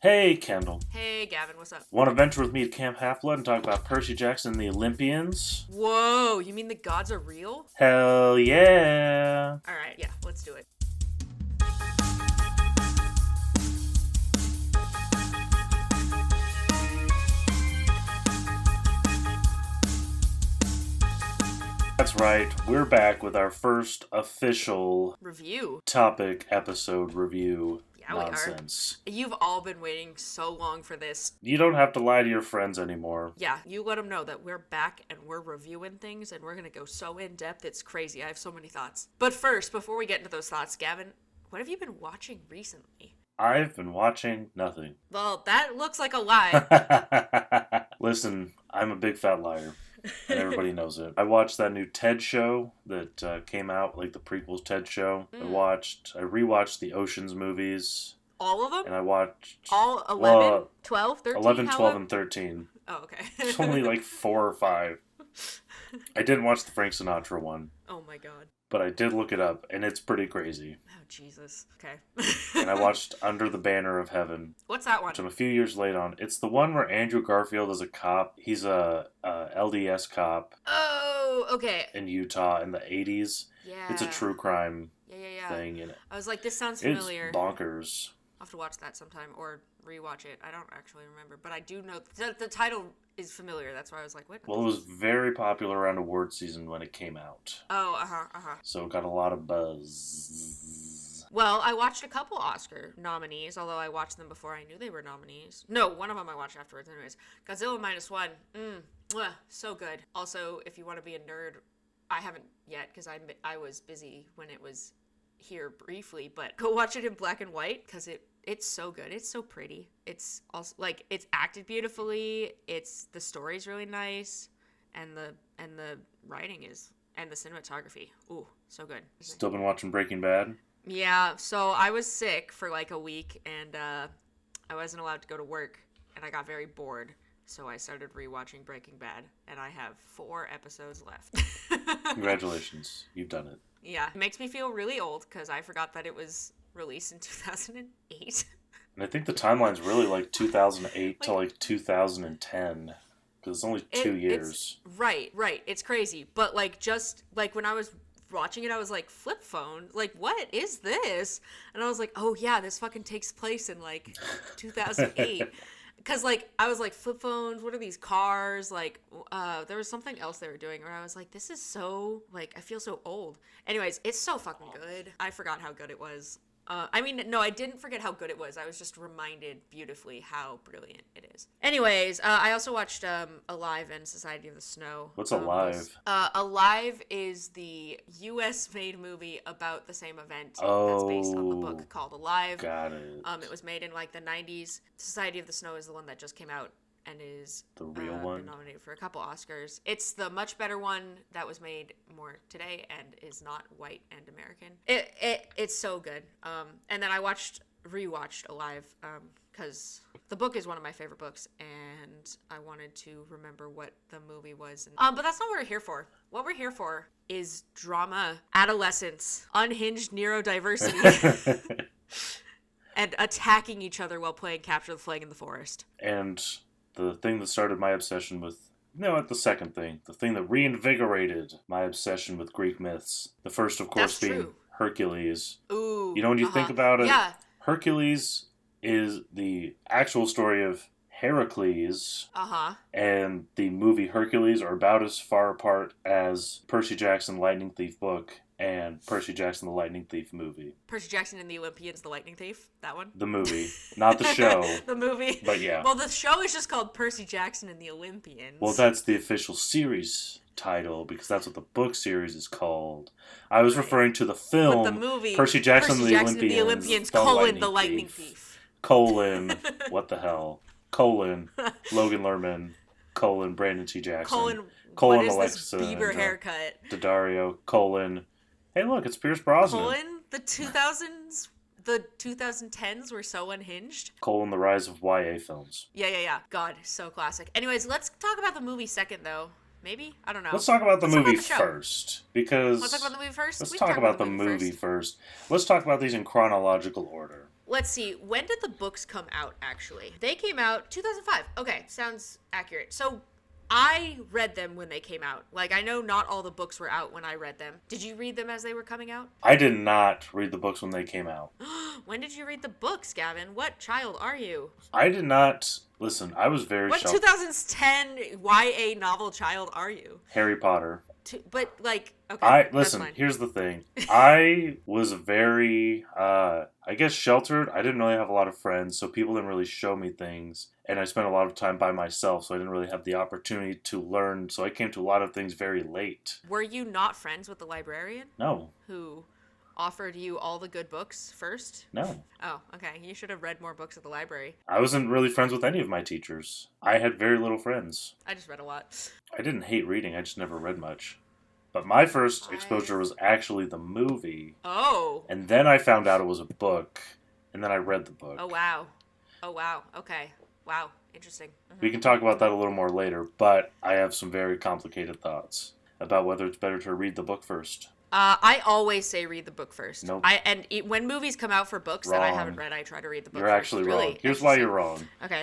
Hey, Kendall. Hey, Gavin, what's up? Want to venture with me to Camp Half-Blood and talk about Percy Jackson and the Olympians? Whoa, you mean the gods are real? Hell yeah! Alright, yeah, let's do it. That's right, we're back with our first official Review. topic episode review Yeah, nonsense. we are. You've all been waiting so long for this. You don't have to lie to your friends anymore. Yeah, you let them know that we're back and we're reviewing things and we're gonna go so in depth, it's crazy. I have so many thoughts. But first, before we get into those thoughts, Gavin, what have you been watching recently? I've been watching nothing. Well, that looks like a lie. Listen, I'm a big fat liar. And everybody knows it. I watched that new TED show that came out, like the prequels TED show. I rewatched the Oceans movies. All of them? And I watched... All 11? 12? 13? 11, 12, and 13. Oh, okay. It's only like 4 or 5. I didn't watch the Frank Sinatra one. Oh my god. But I did look it up, and it's pretty crazy. Oh, Jesus. Okay. And I watched Under the Banner of Heaven. What's that one? Which I'm a few years late on. It's the one where Andrew Garfield is a cop. He's a LDS cop. Oh, okay. In Utah in the 80s. Yeah. It's a true crime yeah. thing. And I was like, this sounds familiar. It's bonkers. I'll have to watch that sometime or rewatch it. I don't actually remember, but I do know the title is familiar. That's why I was like, what? Well, it was very popular around award season when it came out. Oh, So it got a lot of buzz. Well, I watched a couple Oscar nominees, although I watched them before I knew they were nominees. No, one of them I watched afterwards anyways. Godzilla Minus One. So good. Also, if you want to be a nerd, I haven't yet because I was busy when it was here briefly, but go watch it in black and white because it's so good. It's so pretty. It's also like it's acted beautifully. The story's really nice, and the writing is, and the cinematography. Ooh, so good. Still been watching Breaking Bad? Yeah. So I was sick for like a week, and I wasn't allowed to go to work, and I got very bored. So I started rewatching Breaking Bad, and I have 4 episodes left. Congratulations, you've done it. Yeah, it makes me feel really old because I forgot that it was released in 2008. And I think the timeline's really like 2008 to like 2010 because it's only 2 years. Right. It's crazy. But like just like when I was watching it, I was like, flip phone? Like, what is this? And I was like, oh yeah, this fucking takes place in like 2008. Because, like, I was like, flip phones, what are these cars? Like, there was something else they were doing where I was like, this is so, like, I feel so old. Anyways, it's so fucking good. I forgot how good it was. No, I didn't forget how good it was. I was just reminded beautifully how brilliant it is. Anyways, I also watched Alive and Society of the Snow. What's Alive? Alive is the U.S.-made movie about the same event that's based on the book called Alive. Got it. It was made in like the 90s. Society of the Snow is the one that just came out and is the real one. Been nominated for a couple Oscars. It's the much better one that was made more today and is not white and American. It's so good. And then I rewatched Alive because the book is one of my favorite books, and I wanted to remember what the movie was. But that's not what we're here for. What we're here for is drama, adolescence, unhinged neurodiversity, and attacking each other while playing capture the flag in the forest. And the thing that started my obsession with... No, the second thing. The thing that reinvigorated my obsession with Greek myths. The first, of course, being Hercules. Ooh. You know, when you think about it, yeah. Hercules is the actual story of Heracles. And the movie Hercules are about as far apart as Percy Jackson Lightning Thief book and Percy Jackson the Lightning Thief movie. Percy Jackson and the Olympians, the Lightning Thief? That one? The movie. Not the show. The movie? But yeah. Well, the show is just called Percy Jackson and the Olympians. Well, that's the official series title because that's what the book series is called. I was referring to the film. But the movie, Percy Jackson and the Olympians, the Lightning Thief. What the hell? Logan Lerman, Brandon T. Jackson, what is Alexa, this Bieber haircut? Daddario, hey look, it's Pierce Brosnan. The 2000s, the 2010s were so unhinged. The rise of YA films. Yeah. God, so classic. Anyways, let's talk about the movie second, though. Maybe? I don't know. Let's talk about the movie first. Because... Let's talk about the movie first? Let's talk about the movie first. Let's talk about these in chronological order. Let's see. When did the books come out, actually? They came out 2005. Okay, sounds accurate. So I read them when they came out. Like, I know not all the books were out when I read them. Did you read them as they were coming out? I did not read the books when they came out. When did you read the books, Gavin? What child are you? I did not... Listen, I was very... What 2010 YA novel child are you? Harry Potter. But, like, okay, listen, here's the thing. I was very, I guess, sheltered. I didn't really have a lot of friends, so people didn't really show me things. And I spent a lot of time by myself, so I didn't really have the opportunity to learn. So I came to a lot of things very late. Were you not friends with the librarian? No. Who offered you all the good books first? No. Oh, okay. You should have read more books at the library. I wasn't really friends with any of my teachers. I had very little friends. I just read a lot. I didn't hate reading, I just never read much. But my first exposure was actually the movie. Oh. And then I found out it was a book. And then I read the book. Oh, wow. Okay. Wow. Interesting. Mm-hmm. We can talk about that a little more later, but I have some very complicated thoughts about whether it's better to read the book first. I always say read the book first. Nope. When movies come out for books that I haven't read, I try to read the book first. You're actually wrong. Here's why you're wrong. Okay.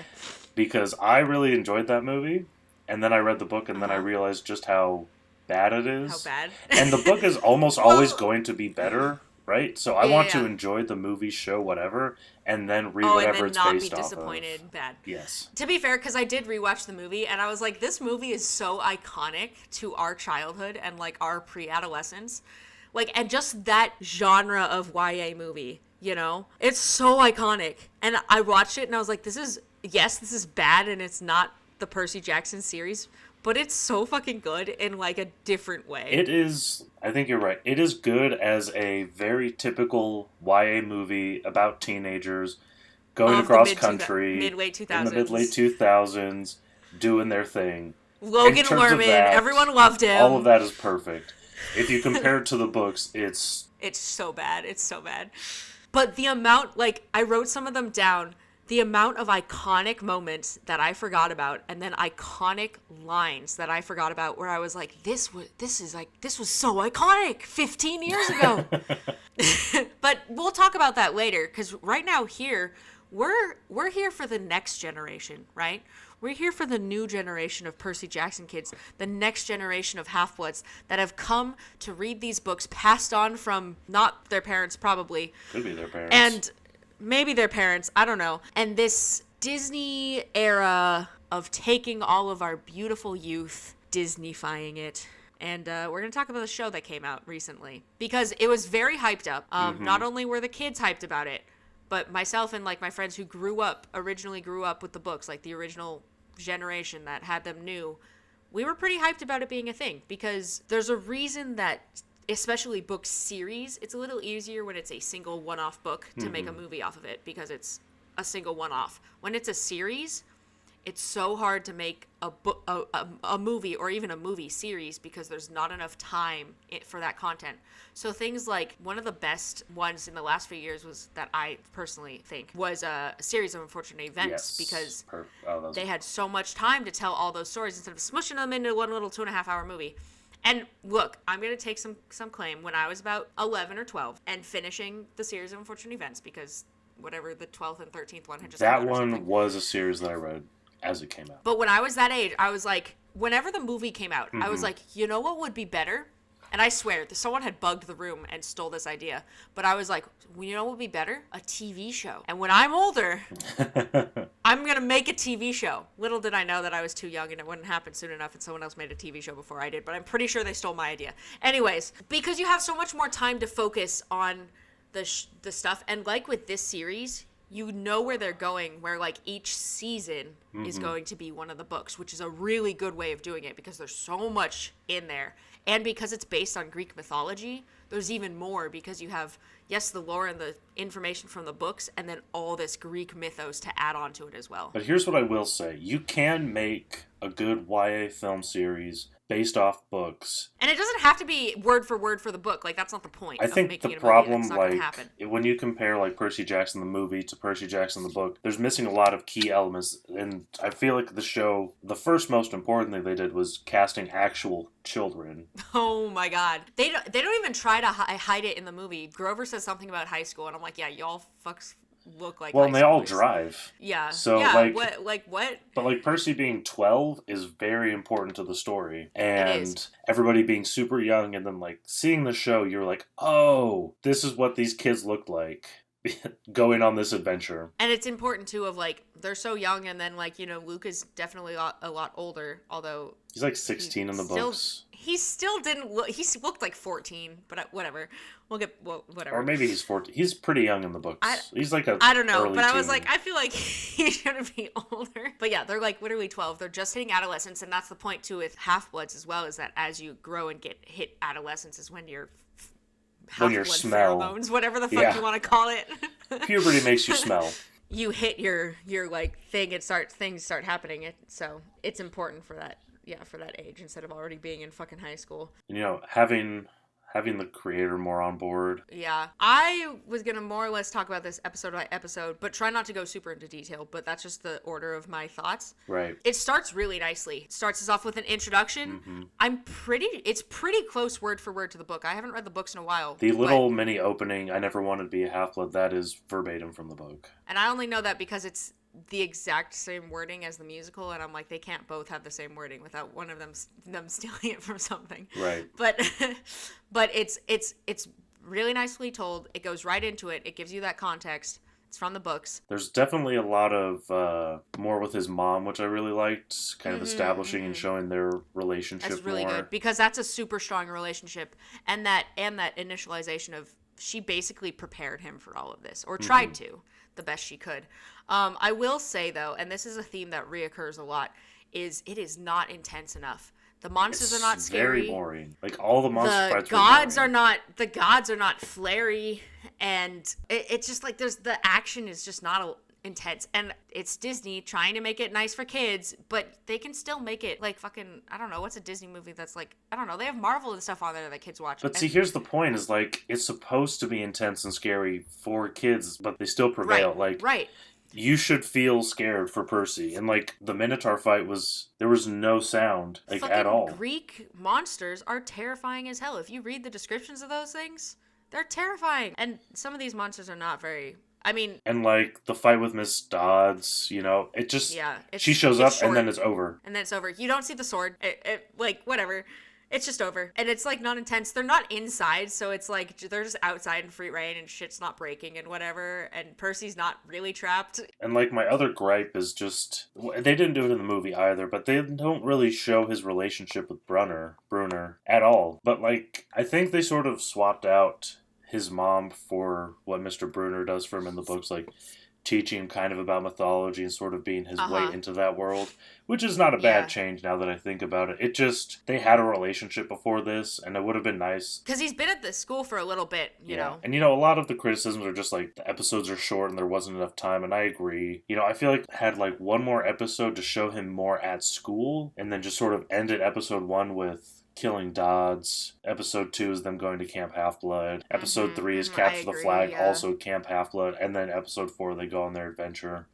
Because I really enjoyed that movie, and then I read the book, and then I realized just how bad it is. How bad? And the book is almost always going to be better, right? So I want to enjoy the movie, show, whatever, and then read whatever it's based off of. and then not be disappointed. Bad. Yes. To be fair, because I did rewatch the movie, and I was like, this movie is so iconic to our childhood and, like, our pre-adolescence. Like, and just that genre of YA movie, you know? It's so iconic. And I watched it, and I was like, this is bad, and it's not the Percy Jackson series, but it's so fucking good in, like, a different way. It is, I think you're right. It is good as a very typical YA movie about teenagers going across country. Mid-late 2000s. In the mid-late 2000s, doing their thing. Logan Lerman, everyone loved him. All of that is perfect. If you compare it to the books, it's so bad. It's so bad. But the amount, like, I wrote some of them down. The amount of iconic moments that I forgot about, and then iconic lines that I forgot about, where I was like, this was so iconic 15 years ago. But we'll talk about that later, because right now here, we're here for the next generation, right? We're here for the new generation of Percy Jackson kids, the next generation of Half-Bloods that have come to read these books passed on from not their parents, probably. Could be their parents. And maybe their parents, I don't know. And this Disney era of taking all of our beautiful youth, Disney-fying it. And we're going to talk about the show that came out recently. Because it was very hyped up. Not only were the kids hyped about it, but myself and, like, my friends who originally grew up with the books, like the original generation that had them new, we were pretty hyped about it being a thing. Because there's a reason that, especially book series, it's a little easier when it's a single one-off book to make a movie off of it, because it's a single one-off. When it's a series, it's so hard to make a movie or even a movie series because there's not enough time for that content. So things like, one of the best ones in the last few years was, that I personally think, was a series of unfortunate events, because they had so much time to tell all those stories instead of smushing them into one little 2.5-hour movie. And look, I'm going to take some claim. When I was about 11 or 12 and finishing the series of unfortunate events, because whatever the 12th and 13th one had just come out. That one was a series that I read as it came out. But when I was that age, I was like, whenever the movie came out, I was like, you know what would be better? And I swear, someone had bugged the room and stole this idea. But I was like, well, you know what would be better? A TV show. And when I'm older, I'm going to make a TV show. Little did I know that I was too young and it wouldn't happen soon enough and someone else made a TV show before I did. But I'm pretty sure they stole my idea. Anyways, because you have so much more time to focus on the stuff. And like with this series, you know where they're going, where, like, each season is going to be one of the books, which is a really good way of doing it because there's so much in there. And because it's based on Greek mythology, there's even more, because you have, yes, the lore and the information from the books, and then all this Greek mythos to add on to it as well. But here's what I will say. You can make a good YA film series based off books. And it doesn't have to be word for word for the book. Like, that's not the point. I think the problem, like, when you compare, like, Percy Jackson the movie to Percy Jackson the book, there's missing a lot of key elements. And I feel like the show, the first most important thing they did was casting actual children. Oh my god. They don't even try to hide it in the movie. Grover says something about high school, and I'm like, yeah, y'all fucks look like. Well, and they all drive. Yeah. So yeah. What? But like Percy being 12 is very important to the story, and everybody being super young, and then like seeing the show, you're like, oh, this is what these kids look like. Going on this adventure. And it's important too of like they're so young, and then like, you know, Luke is definitely a lot older, although he's like 16 in the books. He still didn't look, he looked like 14, but whatever. Whatever. Or maybe he's 14. He's pretty young in the books. He's like I don't know, but I was teen. like, I feel like he should be older. But yeah, they're like literally 12. They're just hitting adolescence, and that's the point too with Half-Bloods as well, is that as you grow and hit adolescence is when you're smell pheromones, whatever the fuck you want to call it. Puberty makes you smell. You hit your like thing, things start happening. So it's important for that age instead of already being in fucking high school. You know, having the creator more on board. Yeah. I was going to more or less talk about this episode by episode, but try not to go super into detail, but that's just the order of my thoughts. Right. It starts really nicely. It starts us off with an introduction. Mm-hmm. It's pretty close word for word to the book. I haven't read the books in a while. The little mini opening, I never wanted to be a Half-Blood, that is verbatim from the book. And I only know that because it's the exact same wording as the musical, and I'm like, they can't both have the same wording without one of them stealing it from something. Right. But it's really nicely told. It goes right into it. It gives you that context. It's from the books. There's definitely a lot of more with his mom, which I really liked, kind of establishing and showing their relationship. That's really good, because that's a super strong relationship, and that initialization of, she basically prepared him for all of this, or tried to, the best she could. I will say though, and this is a theme that reoccurs a lot, is it is not intense enough. The monsters are not scary. Very boring. Like all the monster fights. The gods are not flary, and it's just like the action is just not intense, and it's Disney trying to make it nice for kids, but they can still make it like fucking, I don't know, what's a Disney movie that's like, I don't know, they have Marvel and stuff on there that kids watch. But see, here's the point, is like, it's supposed to be intense and scary for kids, but they still prevail. Right. You should feel scared for Percy. And like the Minotaur fight there was no sound, like, fucking at all. Greek monsters are terrifying as hell. If you read the descriptions of those things, they're terrifying. And some of these monsters are not very, I mean... And like the fight with Miss Dodds, you know, it just... Yeah. She shows up short, and then it's over. And then it's over. You don't see the sword. Like, whatever. It's just over. And it's like not intense. They're not inside, so it's like they're just outside in free reign and shit's not breaking and whatever. And Percy's not really trapped. And like my other gripe is just, they didn't do it in the movie either, but they don't really show his relationship with Brunner at all. But like, I think they sort of swapped out his mom for what Mr. Brunner does for him in the books, like teaching him kind of about mythology and sort of being his way into that world, which is not a bad change now that I think about it. It just, they had a relationship before this, and it would have been nice. Because he's been at the school for a little bit, you know. And, you know, a lot of the criticisms are just like, the episodes are short and there wasn't enough time, and I agree. You know, I feel like I had like one more episode to show him more at school, and then just sort of ended episode 1 with killing Dodds. Episode 2 is them going to Camp Half-Blood. Episode 3 is Capture the Flag, also Camp Half-Blood. And then episode 4, they go on their adventure.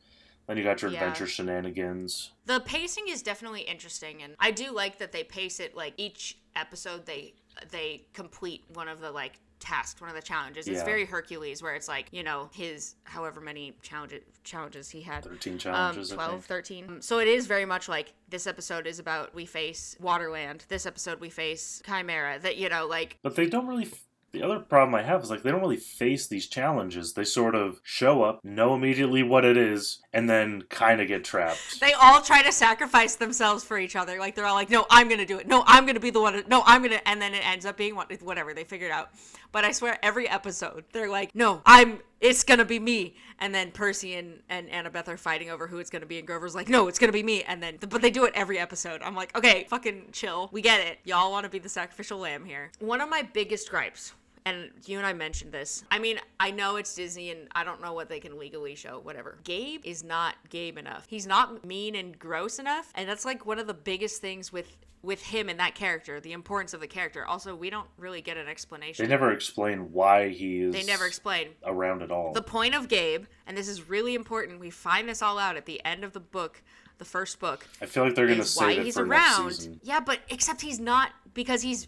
Then you got your adventure shenanigans. The pacing is definitely interesting, and I do like that they pace it like each episode they complete one of the like tasks, one of the challenges. It's very Hercules, where it's like, you know, his however many challenges he had. 13 challenges, 12, 13. So it is very much like, this episode is about, we face Waterland. This episode we face Chimera. That, you know, like... But they don't really... The other problem I have is, like, they don't really face these challenges. They sort of show up, know immediately what it is, and then kind of get trapped. They all try to sacrifice themselves for each other. Like, they're all like, no, I'm going to do it. No, I'm going to be the one. No, I'm going to... And then it ends up being whatever. They figure it out. But I swear, every episode, they're like, no, it's going to be me. And then Percy and Annabeth are fighting over who it's going to be. And Grover's like, no, it's going to be me. And then, but they do it every episode. I'm like, okay, fucking chill. We get it. Y'all want to be the sacrificial lamb here. One of my biggest gripes, and you and I mentioned this. I mean, I know it's Disney and I don't know what they can legally show, whatever. Gabe is not Gabe enough. He's not mean and gross enough. And that's like one of the biggest things with him and that character, the importance of the character. Also, we don't really get an explanation. They never explain why he is... They never explain. ...around at all. The point of Gabe, and this is really important, we find this all out at the end of the book, the first book. I feel like they're going to save it for next season. Yeah, but except he's not, because he's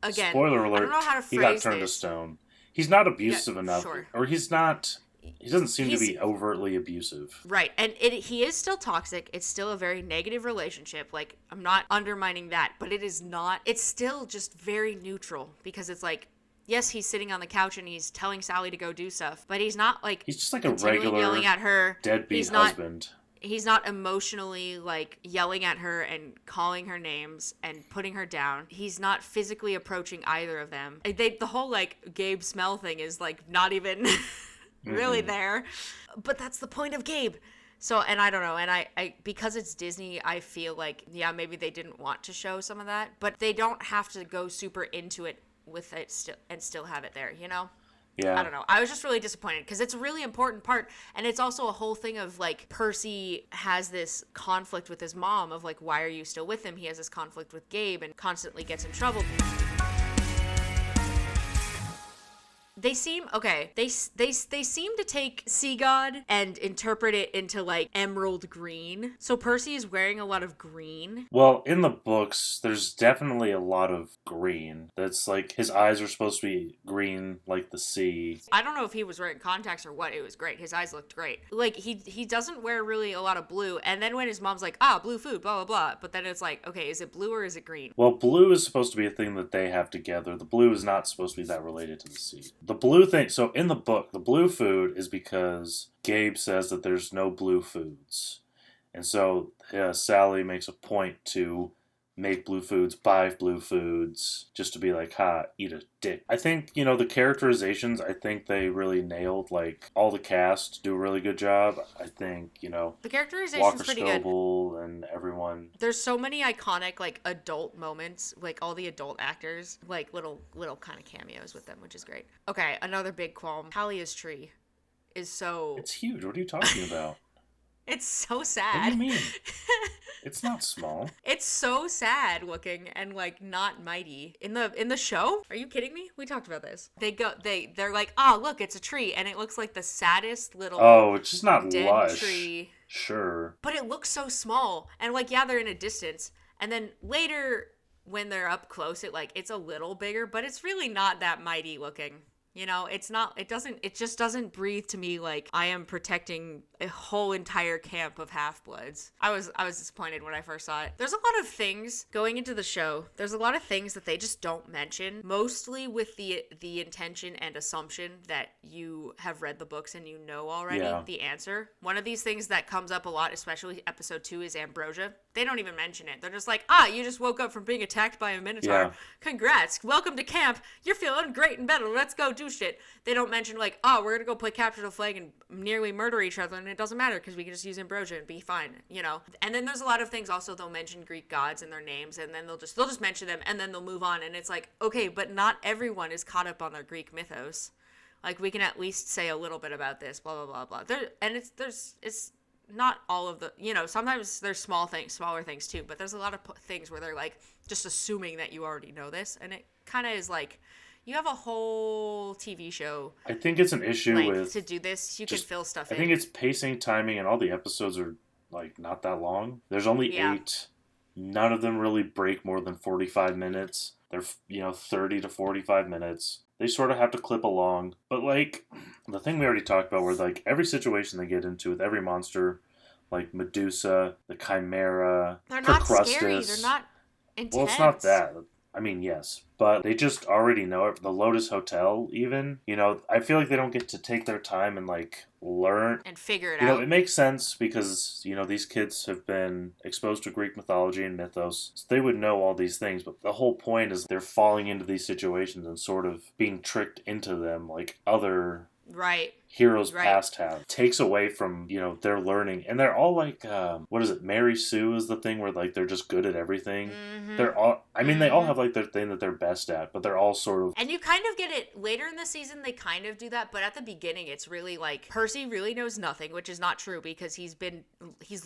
again... Spoiler alert, I don't know how to phrase he got turned to stone. He's not abusive enough. Sure. Or he's not... he doesn't seem to be overtly abusive. Right. And he is still toxic. It's still a very negative relationship. Like, I'm not undermining that, but it is not. It's still just very neutral because it's like, yes, he's sitting on the couch and he's telling Sally to go do stuff, but he's not like he's just like a regular yelling at her. Deadbeat husband. He's not emotionally like yelling at her and calling her names and putting her down. He's not physically approaching either of them. The whole like Gabe smell thing is like not even really there, but that's the point of Gabe. So, and I don't know, and I because it's Disney, I feel like, yeah, maybe they didn't want to show some of that, but they don't have to go super into it with it still have it there, you know? Yeah. I don't know. I was just really disappointed because it's a really important part. And it's also a whole thing of like Percy has this conflict with his mom of like, why are you still with him? He has this conflict with Gabe and constantly gets in trouble. They seem okay. They seem to take Sea God and interpret it into like emerald green. So Percy is wearing a lot of green. Well, in the books, there's definitely a lot of green. That's like his eyes are supposed to be green like the sea. I don't know if he was wearing contacts or what. It was great. His eyes looked great. Like he doesn't wear really a lot of blue. And then when his mom's like, blue food, blah blah blah. But then it's like, okay, is it blue or is it green? Well, blue is supposed to be a thing that they have together. The blue is not supposed to be that related to the sea. The blue thing, so in the book, the blue food is because Gabe says that there's no blue foods. And so Sally makes a point to make blue foods, buy blue foods, just to be like, eat a dick. I think, the characterizations, I think they really nailed, like, all the cast do a really good job. I think, the characterization's Walker pretty Scoble good. And everyone. There's so many iconic, like, adult moments, like, all the adult actors, like, little kind of cameos with them, which is great. Okay, another big qualm. Talia's tree is so... It's huge. What are you talking about? It's so sad. What do you mean? It's not small. It's so sad looking and like not mighty. In the show? Are you kidding me? We talked about this. They're like, look, it's a tree, and it looks like the saddest little it's just not dead lush. Tree. Sure. But it looks so small. And like, yeah, they're in a distance. And then later when they're up close, it's a little bigger, but it's really not that mighty looking. It just doesn't breathe to me like I am protecting a whole entire camp of half-bloods. I was disappointed when I first saw it. There's a lot of things going into the show. There's a lot of things that they just don't mention, mostly with the intention and assumption that you have read the books and you know already the answer. One of these things that comes up a lot, especially episode 2, is ambrosia. They don't even mention it. They're just like, you just woke up from being attacked by a minotaur. Yeah. Congrats. Welcome to camp. You're feeling great and better. Let's go do shit. They don't mention like, we're going to go play capture the flag and nearly murder each other, and it doesn't matter because we can just use ambrosia and be fine, And then there's a lot of things also they'll mention Greek gods and their names, and then they'll just mention them, and then they'll move on, and it's like, okay, but not everyone is caught up on their Greek mythos. Like, we can at least say a little bit about this, blah, blah, blah, blah. It's not all of the, sometimes there's smaller things too, but there's a lot of things where they're like just assuming that you already know this, and it kind of is like, you have a whole TV show. I think it's an issue with... to do this, you can fill stuff in. I think it's pacing, timing, and all the episodes are, like, not that long. There's only 8. None of them really break more than 45 minutes. They're, 30 to 45 minutes. They sort of have to clip along. But, like, the thing we already talked about where, like, every situation they get into with every monster, like Medusa, the Chimera, they're not scary. They're not intense. Well, it's not that. I mean, yes, but they just already know it. The Lotus Hotel, even, I feel like they don't get to take their time and, like, learn. And figure it out. It makes sense because, these kids have been exposed to Greek mythology and mythos, so they would know all these things, but the whole point is they're falling into these situations and sort of being tricked into them like other... heroes past have. Takes away from, their learning. And they're all like, Mary Sue is the thing where, like, they're just good at everything. Mm-hmm. They're all, they all have, like, their thing that they're best at, but they're all sort of... And you kind of get it later in the season, they kind of do that, but at the beginning, it's really, like, Percy really knows nothing, which is not true because he's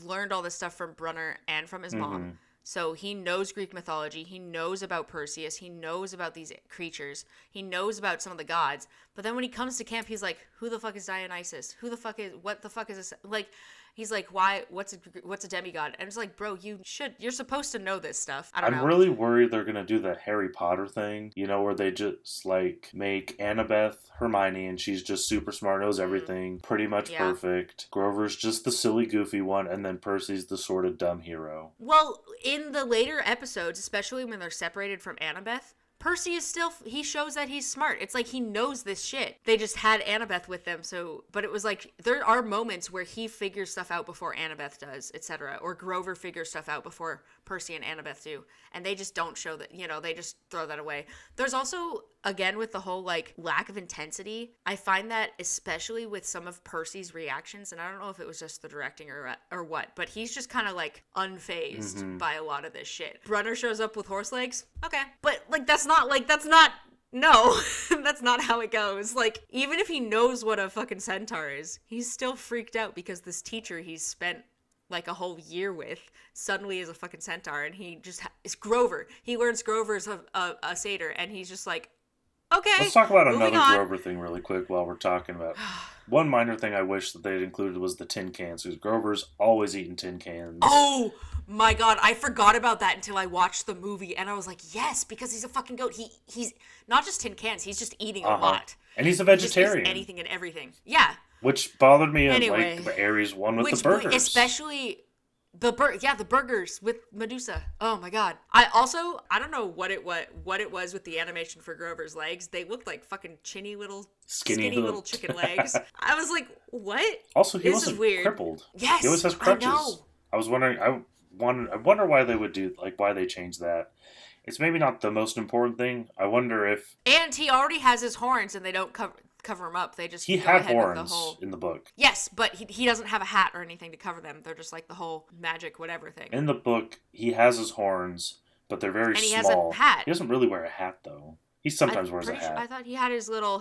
learned all this stuff from Brunner and from his mom. So he knows Greek mythology, he knows about Perseus, he knows about these creatures, he knows about some of the gods. But then when he comes to camp, he's like, who the fuck is Dionysus? What the fuck is this? Like, he's like, why, what's a demigod? And it's like, bro, you're supposed to know this stuff. I don't know. I'm really worried they're gonna do the Harry Potter thing, where they just like make Annabeth Hermione and she's just super smart, knows everything, pretty much perfect. Grover's just the silly goofy one, and then Percy's the sort of dumb hero. Well, in the later episodes, especially when they're separated from Annabeth, Percy is still, he shows that he's smart. It's like he knows this shit. They just had Annabeth with them, but it was like, there are moments where he figures stuff out before Annabeth does, etc. Or Grover figures stuff out before Percy and Annabeth do. And they just don't show that, they just throw that away. There's also, again, with the whole, like, lack of intensity, I find that especially with some of Percy's reactions, and I don't know if it was just the directing or what, but he's just kind of, like, unfazed by a lot of this shit. Brunner shows up with horse legs, okay. But, like, no, that's not how it goes. Like, even if he knows what a fucking centaur is, he's still freaked out because this teacher he's spent like a whole year with suddenly is a fucking centaur, and he just is Grover. He learns Grover's a satyr, and he's just like, okay. Let's talk about another Grover thing really quick while we're talking about. One minor thing I wish that they'd included was the tin cans, because Grover's always eating tin cans. Oh my god, I forgot about that until I watched the movie, and I was like, yes, because he's a fucking goat. He's not just tin cans, he's just eating a lot. And he's a vegetarian. He just eats anything and everything. Yeah. Which bothered me in like Aries 1 with the burgers. Especially the burgers with Medusa. Oh my god. I don't know what it was with the animation for Grover's legs. They looked like fucking skinny little chicken legs. I was like, what? Also, he wasn't crippled. Yes. He always has crutches. I know. I was wondering, I wonder why they would why they changed that. It's maybe not the most important thing. I wonder if... And he already has his horns, and they don't cover him up. They just he had horns in the book. Yes, but he doesn't have a hat or anything to cover them. They're just like the whole magic whatever thing. In the book, he has his horns, but they're very small. And he has a hat. He doesn't really wear a hat though. He sometimes wears a hat. I thought he had his little.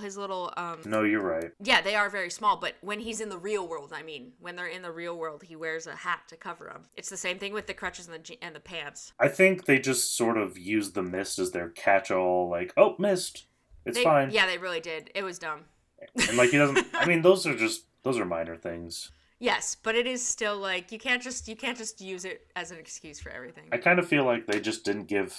No, you're right. Yeah, they are very small, but when he's in the real world, when they're in the real world, he wears a hat to cover him. It's the same thing with the crutches and the pants. I think they just sort of used the mist as their catch-all. Like, oh, mist, it's fine. Yeah, they really did. It was dumb. And like he doesn't. I mean, those are minor things. Yes, but it is still like you can't just use it as an excuse for everything. I kind of feel like they just didn't give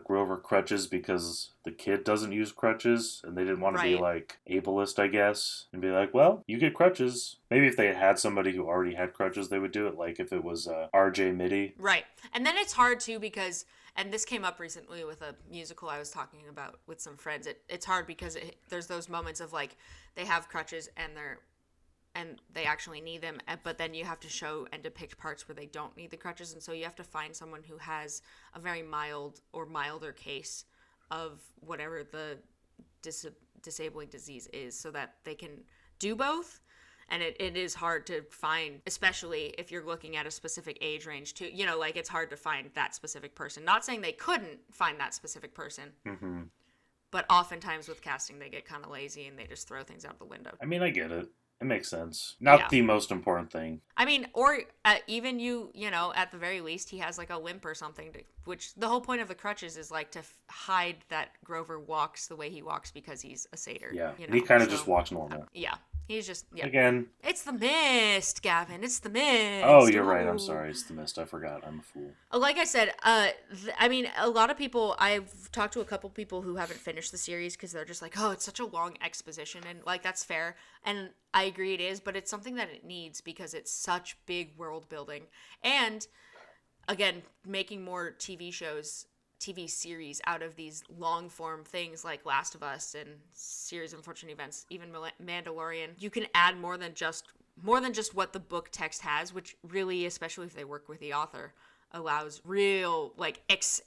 Grover crutches because the kid doesn't use crutches, and they didn't want to be like ableist, I guess, and be like, well, you get crutches. Maybe if they had somebody who already had crutches, they would do it. Like if it was RJ Mitty. Right, and then it's hard too because. And this came up recently with a musical I was talking about with some friends. It's hard because there's those moments of like they have crutches and they actually need them, but then you have to show and depict parts where they don't need the crutches, and so you have to find someone who has a very mild or milder case of whatever the disabling disease is, so that they can do both. And it is hard to find, especially if you're looking at a specific age range too. Like it's hard to find that specific person. Not saying they couldn't find that specific person, but oftentimes with casting, they get kind of lazy and they just throw things out the window. I mean, I get it. It makes sense. Not the most important thing. I mean, or even at the very least, he has like a limp or something, which the whole point of the crutches is like to hide that Grover walks the way he walks because he's a satyr. Yeah, he kind of just walks normal. Yeah. He's just, Again. It's the mist, Gavin. It's the mist. Oh, you're right. I'm sorry. It's the mist. I forgot. I'm a fool. Like I said, a lot of people, I've talked to a couple people who haven't finished the series because they're just like, oh, it's such a long exposition. And, like, that's fair. And I agree it is, but it's something that it needs because it's such big world building. And, again, making more TV series out of these long form things like Last of Us and Series of Unfortunate Events, even Mandalorian. You can add more than just what the book text has, which really, especially if they work with the author, allows real like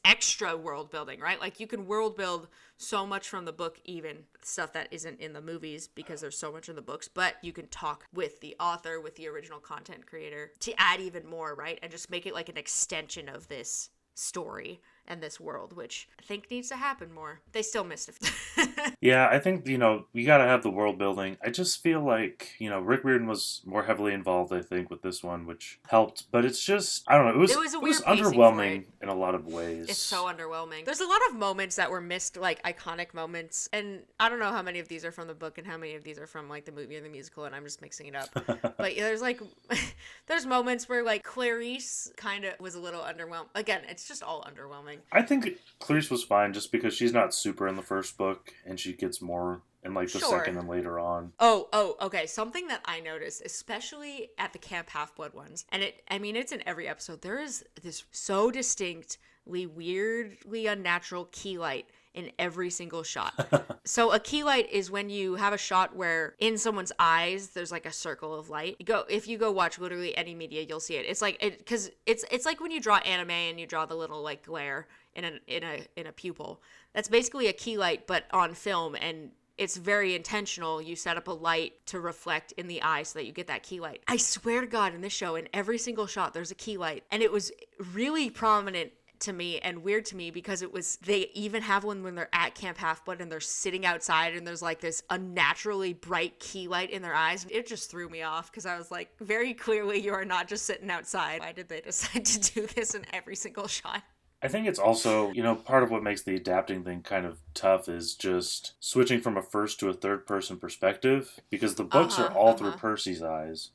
extra world building, right? Like you can world build so much from the book, even stuff that isn't in the movies because there's so much in the books, but you can talk with the author, with the original content creator to add even more, right? And just make it like an extension of this story and this world, which I think needs to happen more. They still missed it. Yeah, I think, you gotta have the world building. I just feel like, Rick Riordan was more heavily involved, I think, with this one, which helped. But it's just, I don't know, it was underwhelming in a lot of ways. It's so underwhelming. There's a lot of moments that were missed, like iconic moments, and I don't know how many of these are from the book and how many of these are from like the movie or the musical, and I'm just mixing it up. But there's there's moments where like Clarice kind of was a little underwhelmed. Again, it's just all underwhelming. I think Clarice was fine just because she's not super in the first book and she gets more in like the second and later on. Oh, okay. Something that I noticed, especially at the Camp Half-Blood ones, and it's in every episode, there is this so distinctly, weirdly unnatural key light in every single shot. So a key light is when you have a shot where in someone's eyes there's like a circle of light. If you go watch literally any media, you'll see it. It's like because it's like when you draw anime and you draw the little like glare in a pupil. That's basically a key light, but on film, and it's very intentional. You set up a light to reflect in the eye so that you get that key light. I swear to God, in this show, in every single shot, there's a key light, and it was really prominent to me and weird to me because they even have one when they're at Camp Half-Blood and they're sitting outside and there's like this unnaturally bright key light in their eyes. It just threw me off because I was like, very clearly you are not just sitting outside. Why did they decide to do this in every single shot? I think it's also, part of what makes the adapting thing kind of tough is just switching from a first to a third person perspective, because the books are all through Percy's eyes.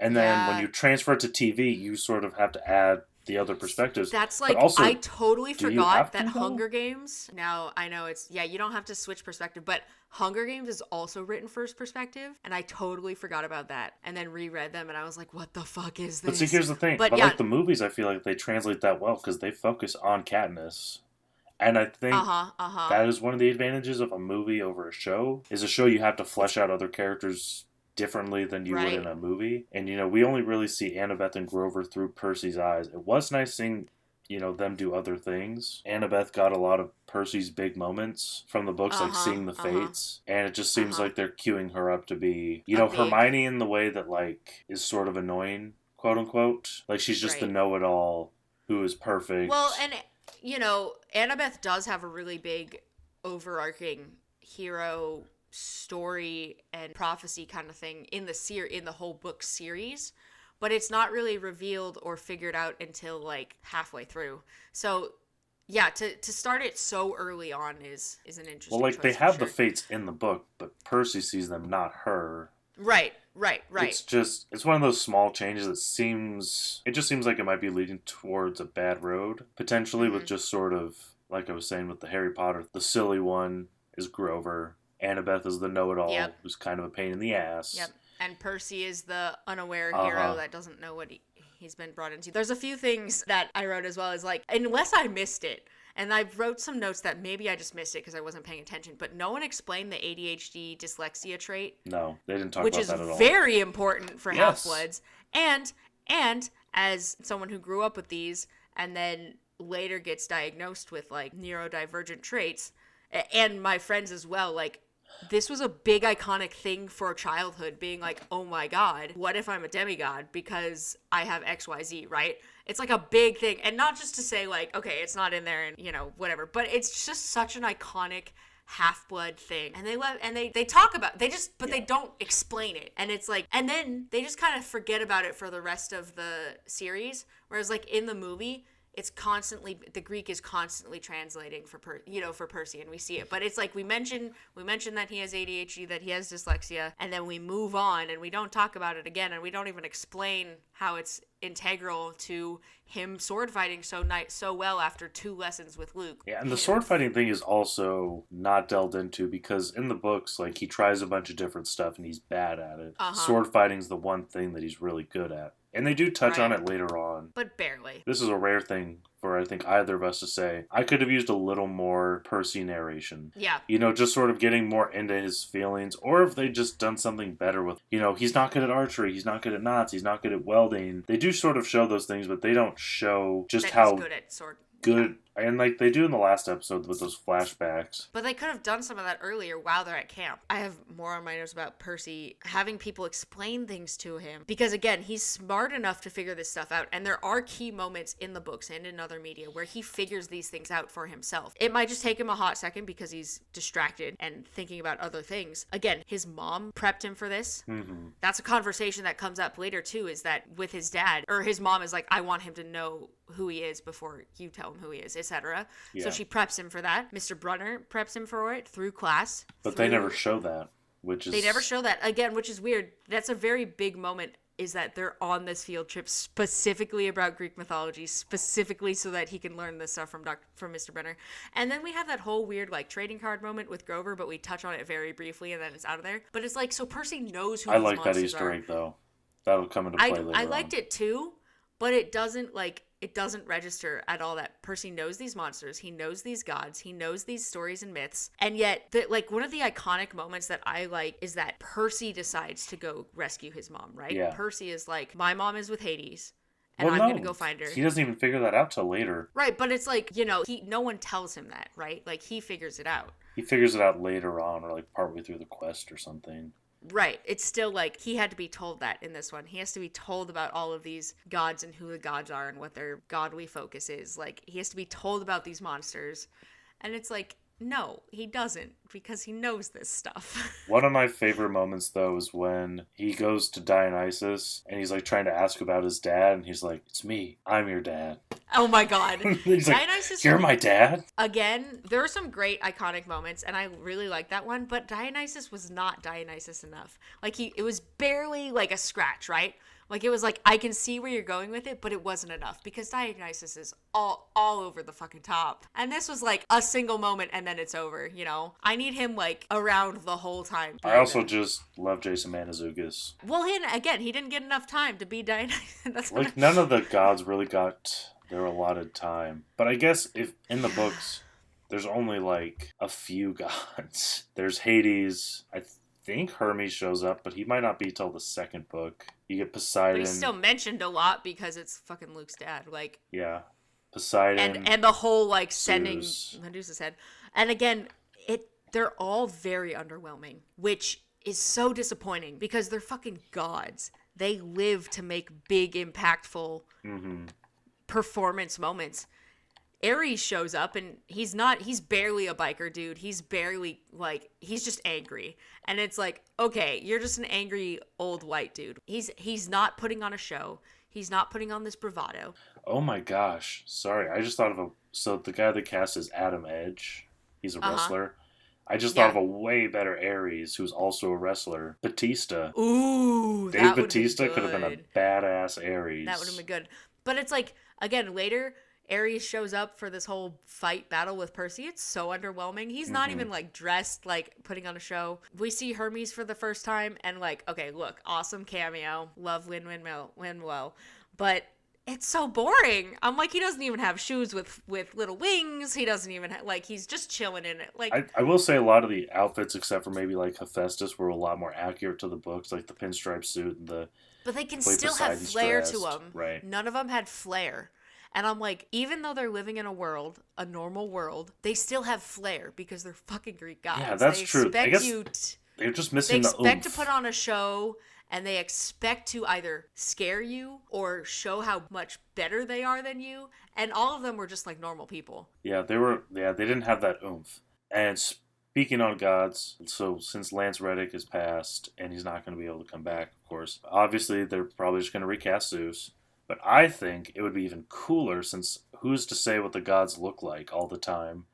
And then when you transfer it to TV, you sort of have to add the other perspectives. That's like, also, I totally forgot that Hunger Games, now I know you don't have to switch perspective, but Hunger Games is also written first perspective, and I totally forgot about that, and then reread them, and I was like, what the fuck is this? But see, here's the thing. But like the movies, I feel like they translate that well, because they focus on Katniss. And I think that is one of the advantages of a movie over a show, is a show you have to flesh out other characters differently than you would in a movie. And, we only really see Annabeth and Grover through Percy's eyes. It was nice seeing, them do other things. Annabeth got a lot of Percy's big moments from the books, like seeing the fates. And it just seems like they're queuing her up to be, Hermione in the way that, like, is sort of annoying, quote unquote. Like, she's just the know-it-all who is perfect. Well, and, Annabeth does have a really big overarching hero story and prophecy kind of thing in the whole book series, but it's not really revealed or figured out until like halfway through. So yeah, to start it so early on is an interesting. Well, like they have the fates in the book, but Percy sees them, not her. Right. It's one of those small changes that it just seems like it might be leading towards a bad road, potentially, with just sort of, like I was saying with the Harry Potter, the silly one is Grover. Annabeth is the know-it-all, who's kind of a pain in the ass. Yep. And Percy is the unaware hero that doesn't know what he's been brought into. There's a few things that I wrote as well as like, unless I missed it, and I wrote some notes that maybe I just missed it because I wasn't paying attention, but no one explained the ADHD dyslexia trait. No, they didn't talk about that at all. Which is very important for Half-Bloods. And as someone who grew up with these and then later gets diagnosed with like neurodivergent traits, and my friends as well, like, this was a big iconic thing for childhood, being like, oh my God, what if I'm a demigod because I have XYZ, right? It's like a big thing. And not just to say like, okay, it's not in there and, whatever, but it's just such an iconic Half-Blood thing. And they talk about, they don't explain it. And it's like, and then they just kind of forget about it for the rest of the series. Whereas like in the movie, it's constantly, the Greek is constantly translating for Percy, and we see it. But it's like we mention that he has ADHD, that he has dyslexia, and then we move on and we don't talk about it again, and we don't even explain how it's integral to him sword fighting so well after 2 lessons with Luke. Yeah, and the sword fighting thing is also not delved into, because in the books, like, he tries a bunch of different stuff and he's bad at it. Sword fighting's the one thing that he's really good at. And they do touch on it later on. But barely. This is a rare thing for, I think, either of us to say. I could have used a little more Percy narration. Yeah. Just sort of getting more into his feelings. Or if they just done something better with, he's not good at archery, he's not good at knots, he's not good at welding. They do sort of show those things, but they don't show just how good at sword. Good And like they do in the last episode with those flashbacks. But they could have done some of that earlier while they're at camp. I have more on my notes about Percy having people explain things to him. Because again, he's smart enough to figure this stuff out. And there are key moments in the books and in other media where he figures these things out for himself. It might just take him a hot second because he's distracted and thinking about other things. Again, his mom prepped him for this. Mm-hmm. That's a conversation that comes up later too, is that with his dad, or his mom is like, I want him to know who he is before you tell him who he is, etc. Yeah. So she preps him for that. Mr. Brunner preps him for it through class. But they never show that, They never show that. Again, which is weird. That's a very big moment, is that they're on this field trip specifically about Greek mythology, specifically so that he can learn this stuff from Mr. Brunner. And then we have that whole weird, like, trading card moment with Grover, but we touch on it very briefly, and then it's out of there. But it's like, so Percy knows who these monsters are. I like that Easter egg, though. That'll come into play later on. I liked it, too, but it doesn't register at all that Percy knows these monsters, he knows these gods, he knows these stories and myths, and yet, one of the iconic moments that I like is that Percy decides to go rescue his mom, right? Yeah. Percy is like, my mom is with Hades, and I'm going to go find her. He doesn't even figure that out till later. Right, but it's like, no one tells him that, right? Like, he figures it out. He figures it out later on, or like partway through the quest or something. Right. It's still like he had to be told that in this one. He has to be told about all of these gods and who the gods are and what their godly focus is. Like, he has to be told about these monsters. And it's like, no, he doesn't, because he knows this stuff. One of my favorite moments, though, is when he goes to Dionysus and he's like trying to ask about his dad, and he's like, it's me. I'm your dad. Oh my God. He's Dionysus, like, you're my dad? Again, there are some great iconic moments, and I really like that one, but Dionysus was not Dionysus enough. Like, it was barely like a scratch, right? Like, it was like, I can see where you're going with it, but it wasn't enough, because Dionysus is all over the fucking top. And this was like a single moment and then it's over, I need him like around the whole time. I also just love Jason Mantzoukas. Well, he didn't get enough time to be Dionysus. Like, none of the gods really got their allotted time. But I guess if in the books, there's only like a few gods. There's Hades, I think Hermes shows up, but he might not be till the second book. You get Poseidon. But he's still mentioned a lot because it's fucking Luke's dad. Like, yeah, Poseidon and the whole like sending Medusa's head. And again, they're all very underwhelming, which is so disappointing because they're fucking gods. They live to make big, impactful performance moments. Ares shows up and he's barely a biker dude. He's just angry. And it's like, okay, you're just an angry old white dude. He's not putting on a show. He's not putting on this bravado. Oh my gosh. Sorry. I just thought of so the guy that cast is Adam Edge. He's a wrestler. I just thought of a way better Ares, who's also a wrestler. Batista. Ooh, Dave Batista could have been a badass Ares. That would have been good. But it's like, again, later, Ares shows up for this whole fight battle with Percy. It's so underwhelming. He's not even like dressed, like putting on a show. We see Hermes for the first time and like, okay, look, awesome cameo. Love Lin-Manuel. But it's so boring. I'm like, he doesn't even have shoes with little wings. He doesn't even like, he's just chilling in it. Like, I will say a lot of the outfits, except for maybe like Hephaestus, were a lot more accurate to the books, like the pinstripe suit and the. But they can still have flair to them. Right. None of them had flair. And I'm like, even though they're living in a normal world, they still have flair because they're fucking Greek gods. Yeah, that's true. I guess they're just missing the oomph. They expect to put on a show, and they expect to either scare you or show how much better they are than you. And all of them were just like normal people. Yeah, they didn't have that oomph. And speaking on gods, so since Lance Reddick is passed, and he's not going to be able to come back, of course, obviously they're probably just going to recast Zeus. But I think it would be even cooler, since who's to say what the gods look like all the time?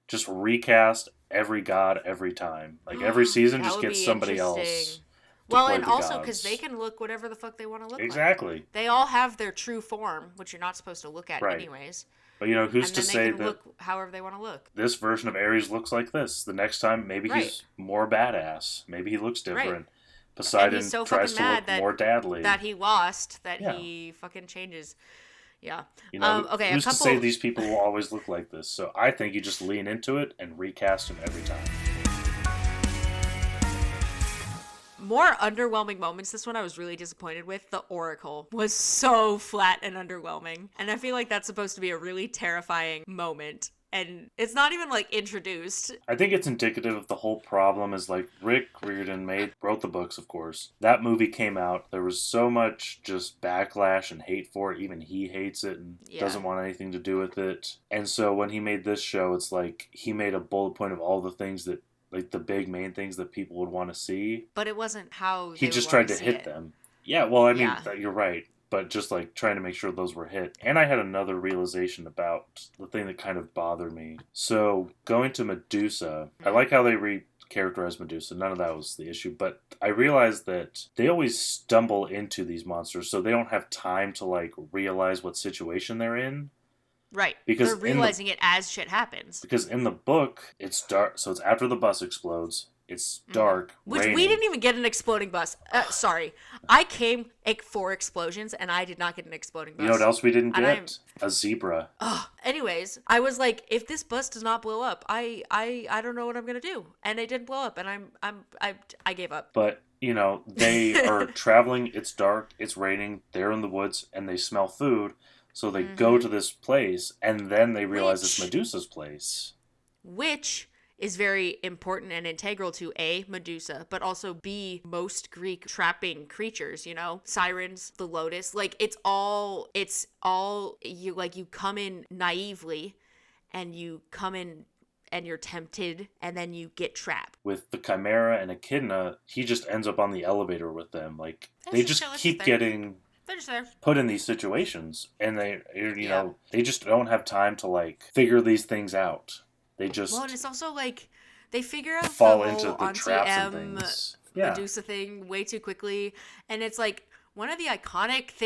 Just recast every god every time. Like every season, just get somebody else. Well, and also because they can look whatever the fuck they want to look like. Exactly. They all have their true form, which you're not supposed to look at anyways. But who's to say that look however they want to look? This version of Ares looks like this. The next time, maybe he's more badass. Maybe he looks different. Right. Poseidon tries to look more dadly. That he lost, he fucking changes. Yeah. Okay. Who's to say these people will always look like this? So I think you just lean into it and recast them every time. more underwhelming moments. This one I was really disappointed with. The Oracle was so flat and underwhelming. And I feel like that's supposed to be a really terrifying moment. And it's not even, like, introduced. I think it's indicative of the whole problem is, like, Rick Riordan wrote the books, of course. That movie came out. There was so much just backlash and hate for it. Even he hates it and doesn't want anything to do with it. And so when he made this show, it's like he made a bullet point of all the things that, like, the big main things that people would want to see. But it wasn't how he just tried to hit them. Yeah, well, I mean, you're right. But just, like, trying to make sure those were hit. And I had another realization about the thing that kind of bothered me. So, going to Medusa, I like how they recharacterize Medusa. None of that was the issue. But I realized that they always stumble into these monsters, so they don't have time to, like, realize what situation they're in. Right. Because they're realizing it as shit happens. Because in the book, it's dark. So, it's after the bus explodes. It's dark, Which raining. We didn't even get an exploding bus. Sorry. I came for explosions, and I did not get an exploding bus. You know what else we didn't get? A zebra. Anyways, I was like, if this bus does not blow up, I don't know what I'm going to do. And it didn't blow up, and I gave up. But, you know, they are traveling. It's dark. It's raining. They're in the woods, and they smell food. So they go to this place, and then they realize it's Medusa's place. Which is very important and integral to A, Medusa, but also B, most Greek trapping creatures, you know, sirens, the lotus. Like, it's all you come in naively, and you come in and you're tempted, and then you get trapped. With the Chimera and Echidna, he just ends up on the elevator with them. Like, they just keep getting put in these situations, and they just don't have time to, like, figure these things out. They just and it's also like they figure out fall the into whole the traps and things. Medusa thing way too quickly, and it's like one of the iconic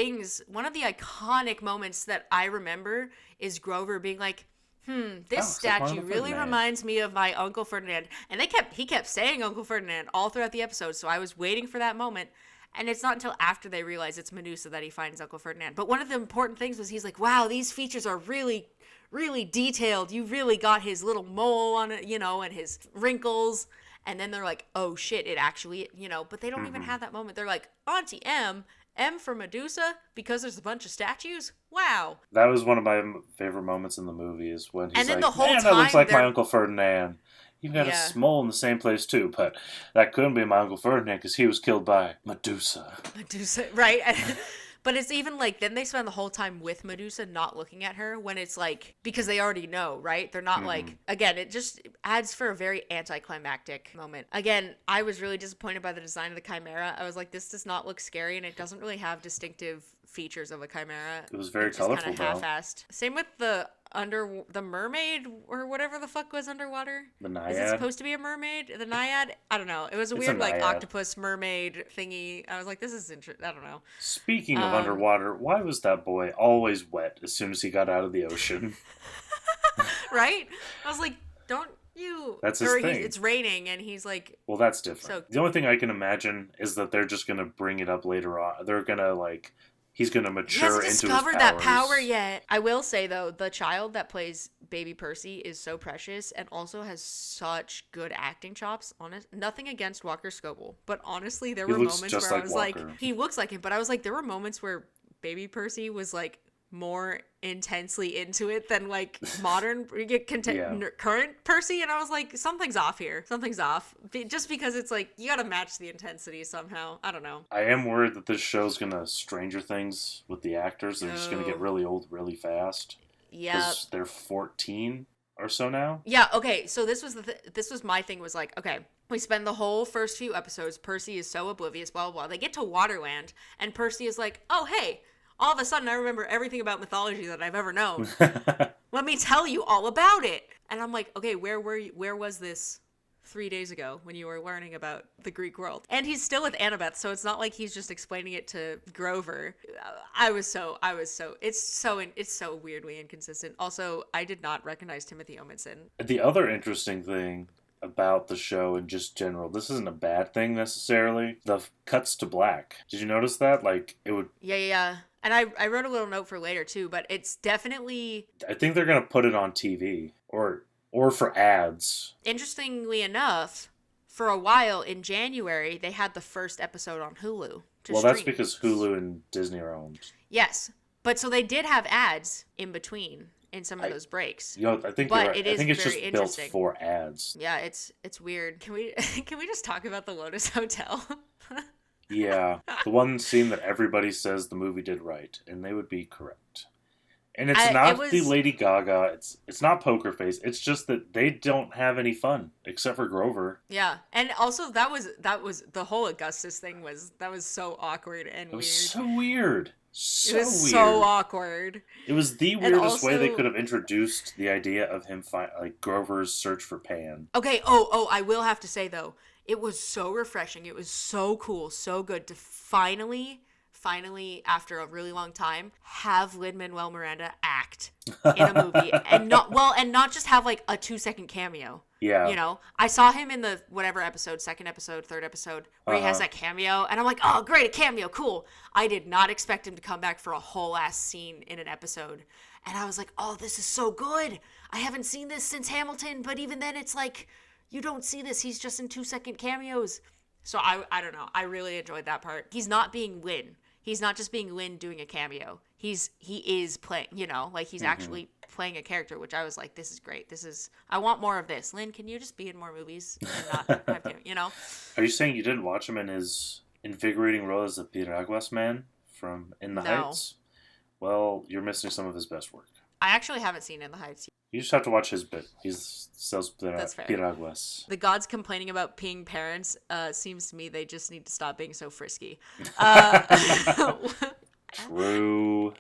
moments that I remember is Grover being like, this statue really reminds me of my Uncle Ferdinand. And he kept saying Uncle Ferdinand all throughout the episode, so I was waiting for that moment. And it's not until after they realize it's Medusa that he finds Uncle Ferdinand. But one of the important things was he's like, wow, these features are really, really detailed. You really got his little mole on it, you know, and his wrinkles. And then they're like, oh shit, it actually, you know, but they don't even have that moment. They're like, Auntie M for Medusa, because there's a bunch of statues? Wow. That was one of my favorite moments in the movie is when he's like, the whole man, that looks like my Uncle Ferdinand. You've got a mole in the same place too, but that couldn't be my Uncle Ferdinand because he was killed by Medusa. Right? But it's even like, then they spend the whole time with Medusa not looking at her when it's like, because they already know, right? They're not like, again, it just adds for a very anticlimactic moment. Again, I was really disappointed by the design of the Chimera. I was like, this does not look scary, and it doesn't really have distinctive features of a Chimera. It was very colorful, though. Half-assed. Same with the mermaid or whatever the fuck was underwater. The Naiad. Is it supposed to be a mermaid? The Naiad? I don't know. It was a weird like octopus mermaid thingy. I was like, this is interesting. I don't know. Speaking of underwater, why was that boy always wet as soon as he got out of the ocean? Right? I was like, don't you? That's his thing. It's raining and he's like. Well, that's different. The only thing I can imagine is that they're just gonna bring it up later on. They're gonna like. He's going to mature into his powers. He hasn't discovered that power yet. I will say, though, the child that plays baby Percy is so precious and also has such good acting chops. Nothing against Walker Scobell, but honestly, there were moments where I was like, he looks like him, but I was like, there were moments where baby Percy was like more intensely into it than like modern current Percy, and I was like, something's off here. Something's off. Just because it's like you gotta match the intensity somehow. I don't know. I am worried that this show's gonna Stranger Things with the actors. They're just gonna get really old really fast. Yeah, because they're 14 or so now. Yeah. Okay. So this was my thing. Was like, okay, we spend the whole first few episodes. Percy is so oblivious. Blah blah blah. They get to Waterland, and Percy is like, oh hey. All of a sudden, I remember everything about mythology that I've ever known. Let me tell you all about it. And I'm like, okay, where were you? Where was this 3 days ago when you were learning about the Greek world? And he's still with Annabeth, so it's not like he's just explaining it to Grover. It's so weirdly inconsistent. Also, I did not recognize Timothy Omenson. The other interesting thing about the show in just general, this isn't a bad thing necessarily. The cuts to black. Did you notice that? Like, it would. Yeah. And I wrote a little note for later, too, but it's definitely. I think they're going to put it on TV or for ads. Interestingly enough, for a while in January, they had the first episode on Hulu to Well, stream. that's because Hulu and Disney are owned. Yes. But so they did have ads in between in some of those breaks. I think you're right. I think it's just built for ads. Yeah, it's weird. Can we just talk about the Lotus Hotel? Yeah, the one scene that everybody says the movie did right, and they would be correct. And it's not the Lady Gaga. It's not Poker Face. It's just that they don't have any fun except for Grover. Yeah, and also that was the whole Augustus thing was so awkward and weird. It was so weird. It was so awkward. It was the weirdest way they could have introduced the idea of him Grover's search for Pan. Okay. Oh, I will have to say though, it was so refreshing. It was so cool, so good to finally, after a really long time, have Lin-Manuel Miranda act in a movie and not just have like a 2-second cameo. Yeah. You know, I saw him in the whatever episode, second episode, third episode, where he has that cameo, and I'm like, oh, great, a cameo, cool. I did not expect him to come back for a whole ass scene in an episode. And I was like, oh, this is so good. I haven't seen this since Hamilton, but even then it's like, you don't see this. He's just in 2-second cameos. So I don't know. I really enjoyed that part. He's not being Lin. He's not just being Lin doing a cameo. He is playing, you know, like he's actually playing a character, which I was like, this is great. I want more of this. Lin, can you just be in more movies and not have him, you know? Are you saying you didn't watch him in his invigorating role as the Piraguas man from In the Heights? Well, you're missing some of his best work. I actually haven't seen In the Heights yet. You just have to watch his bit. He sells piraguas. The gods complaining about peeing parents seems to me they just need to stop being so frisky. True.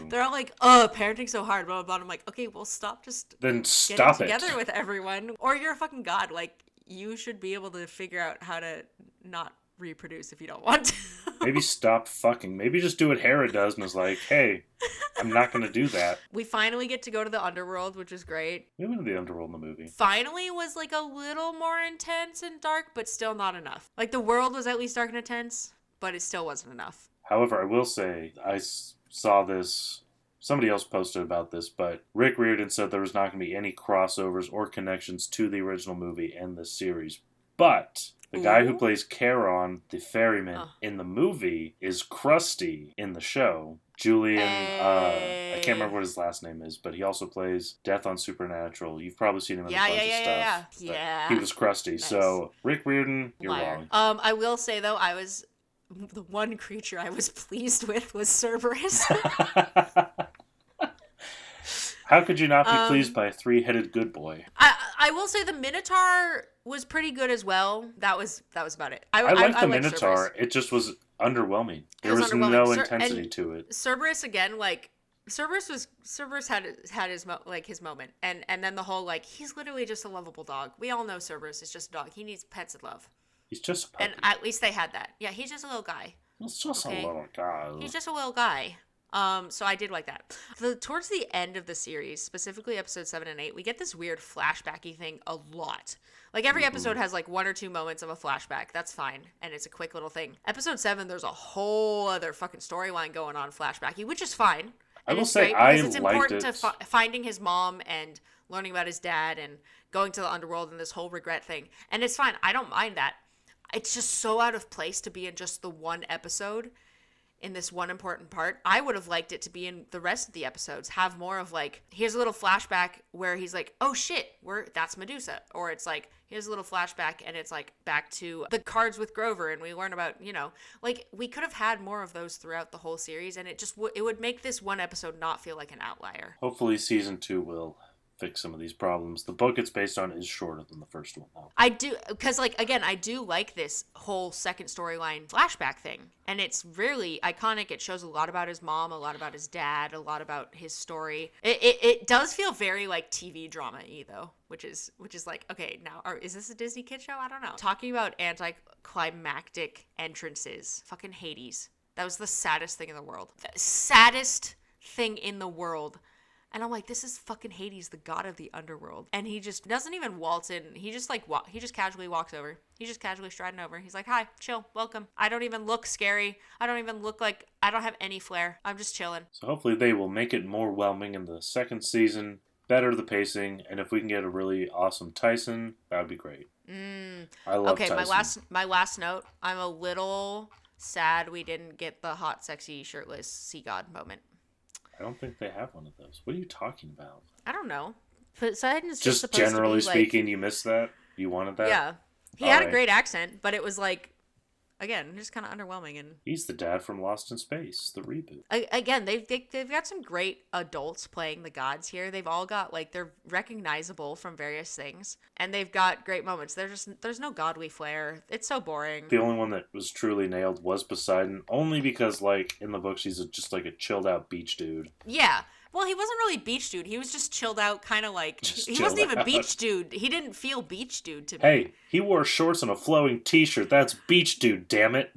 They're all like, parenting's so hard, blah, blah, blah. I'm like, okay, well, stop just then stop getting together with everyone. Or you're a fucking god. Like, you should be able to figure out how to not reproduce if you don't want to. Maybe stop fucking. Maybe just do what Hera does and is like, hey, I'm not going to do that. We finally get to go to the underworld, which is great. We went to the underworld in the movie. Finally was like a little more intense and dark, but still not enough. Like the world was at least dark and intense, but it still wasn't enough. However, I will say, I saw this, somebody else posted about this, but Rick Riordan said there was not going to be any crossovers or connections to the original movie and the series. But the guy who plays Charon, the ferryman, in the movie is Krusty in the show. Julian, I can't remember what his last name is, but he also plays Death on Supernatural. You've probably seen him in a bunch of stuff. Yeah. He was Krusty. Nice. So, Rick Riordan, you're wrong. I will say, though, the one creature I was pleased with was Cerberus. How could you not be pleased by a 3-headed good boy? I will say the Minotaur was pretty good as well. That was about it. I liked the Minotaur. Cerberus. It just was underwhelming. There was no intensity to it. Cerberus again, like Cerberus had his moment, and then the whole like he's literally just a lovable dog. We all know Cerberus is just a dog. He needs pets and love. He's just a puppy. And at least they had that. Yeah, he's just a little guy. He's just a little guy. He's just a little guy. So I did like that. Towards the end of the series, specifically episode 7 and 8, we get this weird flashbacky thing a lot. Like every episode has like 1 or 2 moments of a flashback. That's fine. And it's a quick little thing. Episode 7, there's a whole other fucking storyline going on flashbacky, which is fine. I will say I liked it. It's important to finding his mom and learning about his dad and going to the underworld and this whole regret thing. And it's fine. I don't mind that. It's just so out of place to be in just the one episode in this one important part. I would have liked it to be in the rest of the episodes. Have more of like, here's a little flashback where he's like, oh shit, that's Medusa. Or it's like, here's a little flashback and it's like back to the cards with Grover and we learn about, you know, like we could have had more of those throughout the whole series and it just it would make this one episode not feel like an outlier. Hopefully season 2 will fix some of these problems. The book it's based on is shorter than the first one, though. I do, because like again, I do like this whole second storyline flashback thing, and it's really iconic. It shows a lot about his mom, a lot about his dad, a lot about his story. It does feel very like TV drama-y though, which is like, okay, now is this a Disney kid show? I don't know. Talking about anticlimactic entrances, fucking Hades. That was the saddest thing in the world. The saddest thing in the world. And I'm like, this is fucking Hades, the god of the underworld. And he just doesn't even waltz in. He just like, he just casually walks over. He's just casually striding over. He's like, hi, chill, welcome. I don't even look scary. I don't even look like, I don't have any flair. I'm just chilling. So hopefully they will make it more whelming in the second season, better the pacing, and if we can get a really awesome Tyson, that would be great. I love Okay, Tyson. my last note. I'm a little sad we didn't get the hot, sexy, shirtless sea god moment. I don't think they have one of those. What are you talking about? I don't know. Poseidon's just Just supposed to generally be like, speaking, you missed that? You wanted that? yeah. He All had a right. great accent, but it was like, again, just kind of underwhelming. And He's the dad from Lost in Space, the reboot. again, they've got some great adults playing the gods here. They've all got like they're recognizable from various things, and they've got great moments. There's no godly flair. It's so boring. The only one that was truly nailed was Poseidon, only because, like, in the books, he's just like a chilled out beach dude. Yeah. Well, he wasn't really beach dude. He was just chilled out, kind of like Just he chilled wasn't even out. beach dude. He didn't feel beach dude to me. Hey, he wore shorts and a flowing t-shirt. That's beach dude, damn it.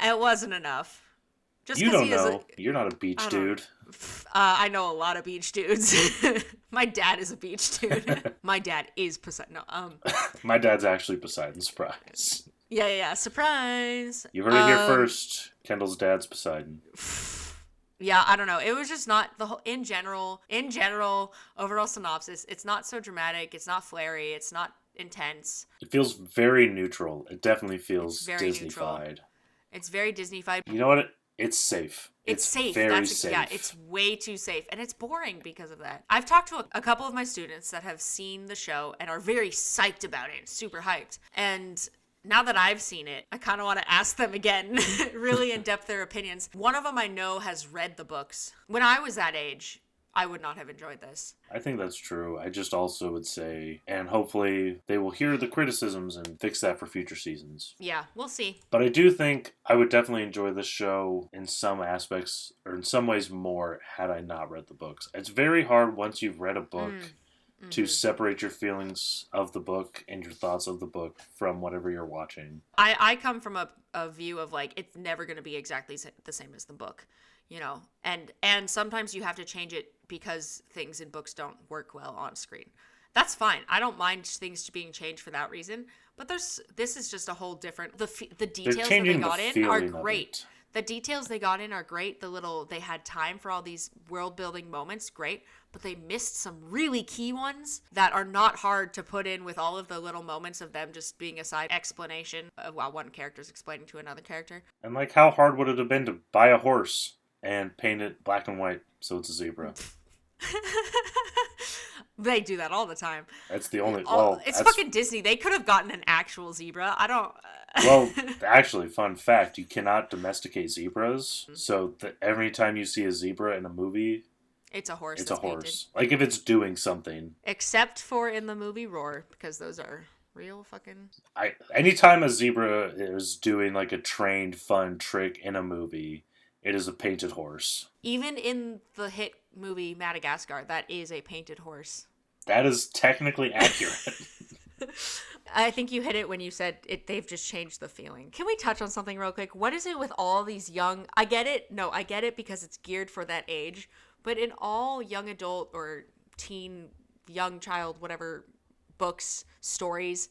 It wasn't enough. Just You 'cause don't he is know. You're not a beach dude. I know a lot of beach dudes. My dad is a beach dude. My dad is Poseidon. No, My dad's actually Poseidon. Surprise. yeah. Surprise. You heard it here first. Kendall's dad's Poseidon. Yeah, I don't know. It was just not the whole, in general, overall synopsis. It's not so dramatic. It's not flary. It's not intense. It feels very neutral. It definitely feels very neutral. Disney-fied. It's very Disney-fied. You know what? It's safe. It's safe. Very safe. Yeah, it's way too safe. And it's boring because of that. I've talked to a couple of my students that have seen the show and are very psyched about it, super hyped. And now that I've seen it, I kind of want to ask them again, really in depth their opinions. One of them I know has read the books. When I was that age, I would not have enjoyed this. I think that's true. I just also would say, and hopefully they will hear the criticisms and fix that for future seasons. Yeah, we'll see. But I do think I would definitely enjoy this show in some aspects, or in some ways more, had I not read the books. It's very hard once you've read a book to separate your feelings of the book and your thoughts of the book from whatever you're watching. I come from a view of like, it's never going to be exactly the same as the book. You know, and sometimes you have to change it because things in books don't work well on screen. That's fine. I don't mind things being changed for that reason. But this is just a whole different. The details that they got in are great. The details they got in are great. They had time for all these world building moments, great. But they missed some really key ones that are not hard to put in with all of the little moments of them just being a side explanation while one character's explaining to another character. And like, how hard would it have been to buy a horse and paint it black and white so it's a zebra? They do that all the time. That's the only. It's fucking Disney. They could have gotten an actual zebra. I don't. Well, actually, fun fact: you cannot domesticate zebras. So every time you see a zebra in a movie, it's a horse. It's a horse. Painted. Like if it's doing something. Except for in the movie Roar, because those are real fucking. Anytime a zebra is doing like a trained fun trick in a movie, it is a painted horse. Even in the hit movie Madagascar, that is a painted horse. That is technically accurate. I think you hit it when you said they've just changed the feeling. Can we touch on something real quick? What is it with all these young... I get it. No, I get it because it's geared for that age. But in all young adult or teen, young child, whatever, books, stories...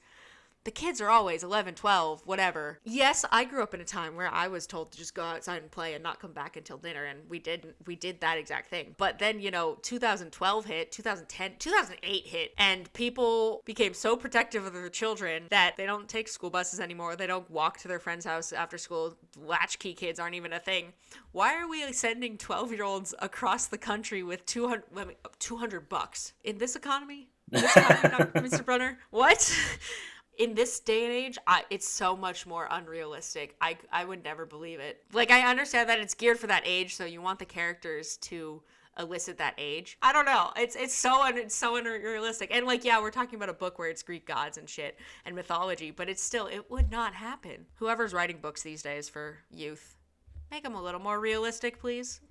The kids are always 11, 12, whatever. Yes, I grew up in a time where I was told to just go outside and play and not come back until dinner, and we did that exact thing. But then, 2012 hit, 2010, 2008 hit, and people became so protective of their children that they don't take school buses anymore. They don't walk to their friend's house after school. Latchkey kids aren't even a thing. Why are we sending 12-year-olds across the country with $200 in this economy? Mr. Brunner? What? In this day and age, it's so much more unrealistic. I would never believe it. Like, I understand that it's geared for that age, so you want the characters to elicit that age. I don't know. It's so unrealistic. And like, yeah, we're talking about a book where it's Greek gods and shit and mythology, but it would not happen. Whoever's writing books these days for youth, make them a little more realistic, please.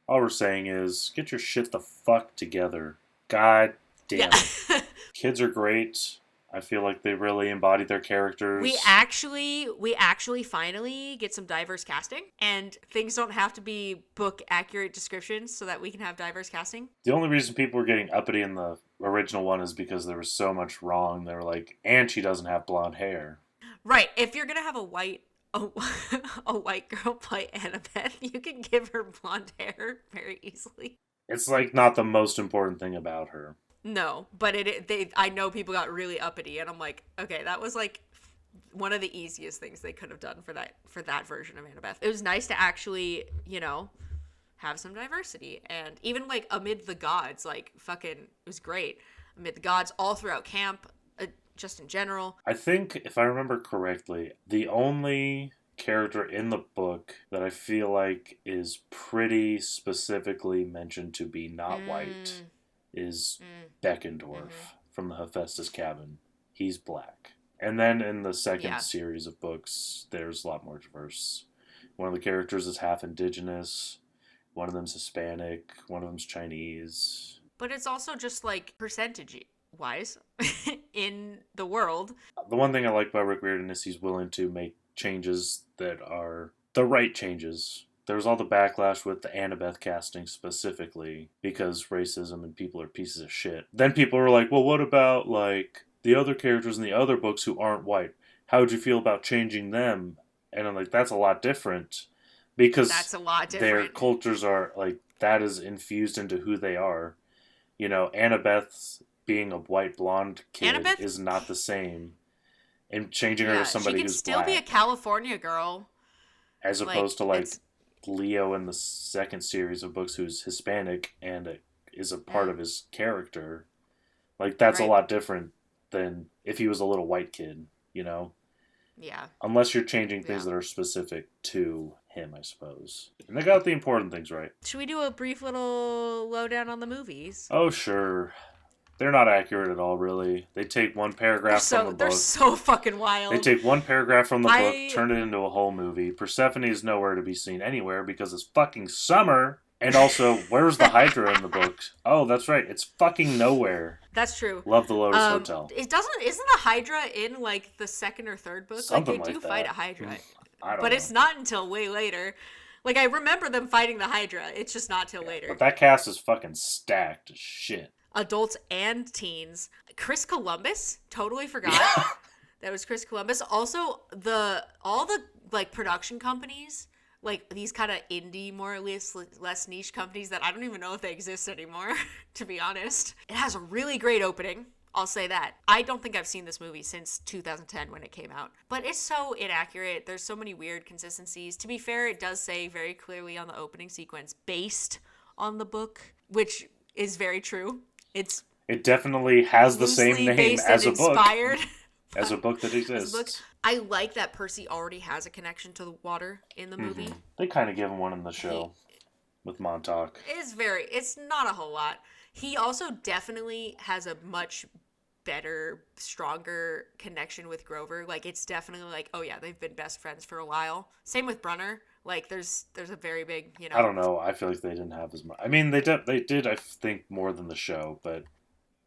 All we're saying is, get your shit the fuck together. God damn it. Kids are great. I feel like they really embody their characters. We actually finally get some diverse casting, and things don't have to be book accurate descriptions so that we can have diverse casting. The only reason people were getting uppity in the original one is because there was so much wrong. They were like, and she doesn't have blonde hair. Right. If you're gonna have a white girl play Annabeth, you can give her blonde hair very easily. It's like not the most important thing about her. No, but I know people got really uppity, and I'm like, okay, that was like one of the easiest things they could have done for that version of Annabeth. It was nice to actually, have some diversity, and even like amid the gods, like fucking, it was great amid the gods all throughout camp, just in general. I think if I remember correctly, the only character in the book that I feel like is pretty specifically mentioned to be not white is Beckendorf from the Hephaestus cabin. He's black. And then in the second series of books, there's a lot more diverse. One of the characters is half indigenous. One of them's Hispanic. One of them's Chinese. But it's also just like percentage-wise in the world. The one thing I like about Rick Riordan is he's willing to make changes that are the right changes. There was all the backlash with the Annabeth casting specifically because racism and people are pieces of shit. Then people were like, well, what about like the other characters in the other books who aren't white? How would you feel about changing them? And I'm like, that's a lot different. Because that's a lot different. Their cultures are like, that is infused into who they are. Annabeth being a white blonde kid is not the same. And changing her to somebody who's black. She can still be a California girl. As opposed to like Leo in the second series of books who's Hispanic and is a part of his character. Like that's a lot different than if he was a little white kid, Yeah. Unless you're changing things that are specific to him, I suppose. And they got the important things right. Should we do a brief little lowdown on the movies? Oh, sure. They're not accurate at all, really. They take one paragraph from the book. They're so fucking wild. They take one paragraph from the book, turn it into a whole movie. Persephone is nowhere to be seen anywhere because it's fucking summer. And also, where's the Hydra in the book? Oh, that's right. It's fucking nowhere. That's true. Love the Lotus Hotel. Isn't the Hydra in like the second or third book? Something like they do that. Fight a Hydra. I don't know. But it's not until way later. Like I remember them fighting the Hydra. It's just not till later. But that cast is fucking stacked as shit. Adults and teens. Chris Columbus, totally forgot. That was Chris Columbus. Also, all the like production companies, like these kind of indie, more or less niche companies that I don't even know if they exist anymore, to be honest. It has a really great opening. I'll say that. I don't think I've seen this movie since 2010 when it came out. But it's so inaccurate. There's so many weird consistencies. To be fair, it does say very clearly on the opening sequence, based on the book, which is very true. It definitely has the same name as a book. Inspired as a book that exists. I like that Percy already has a connection to the water in the movie. They kind of give him one in the show with Montauk. It's not a whole lot. He also definitely has a much better, stronger connection with Grover. Like, it's definitely like, oh yeah, they've been best friends for a while. Same with Brunner. Like, there's a very big, I don't know. I feel like they didn't have as much. I mean, they did, I think, more than the show, but...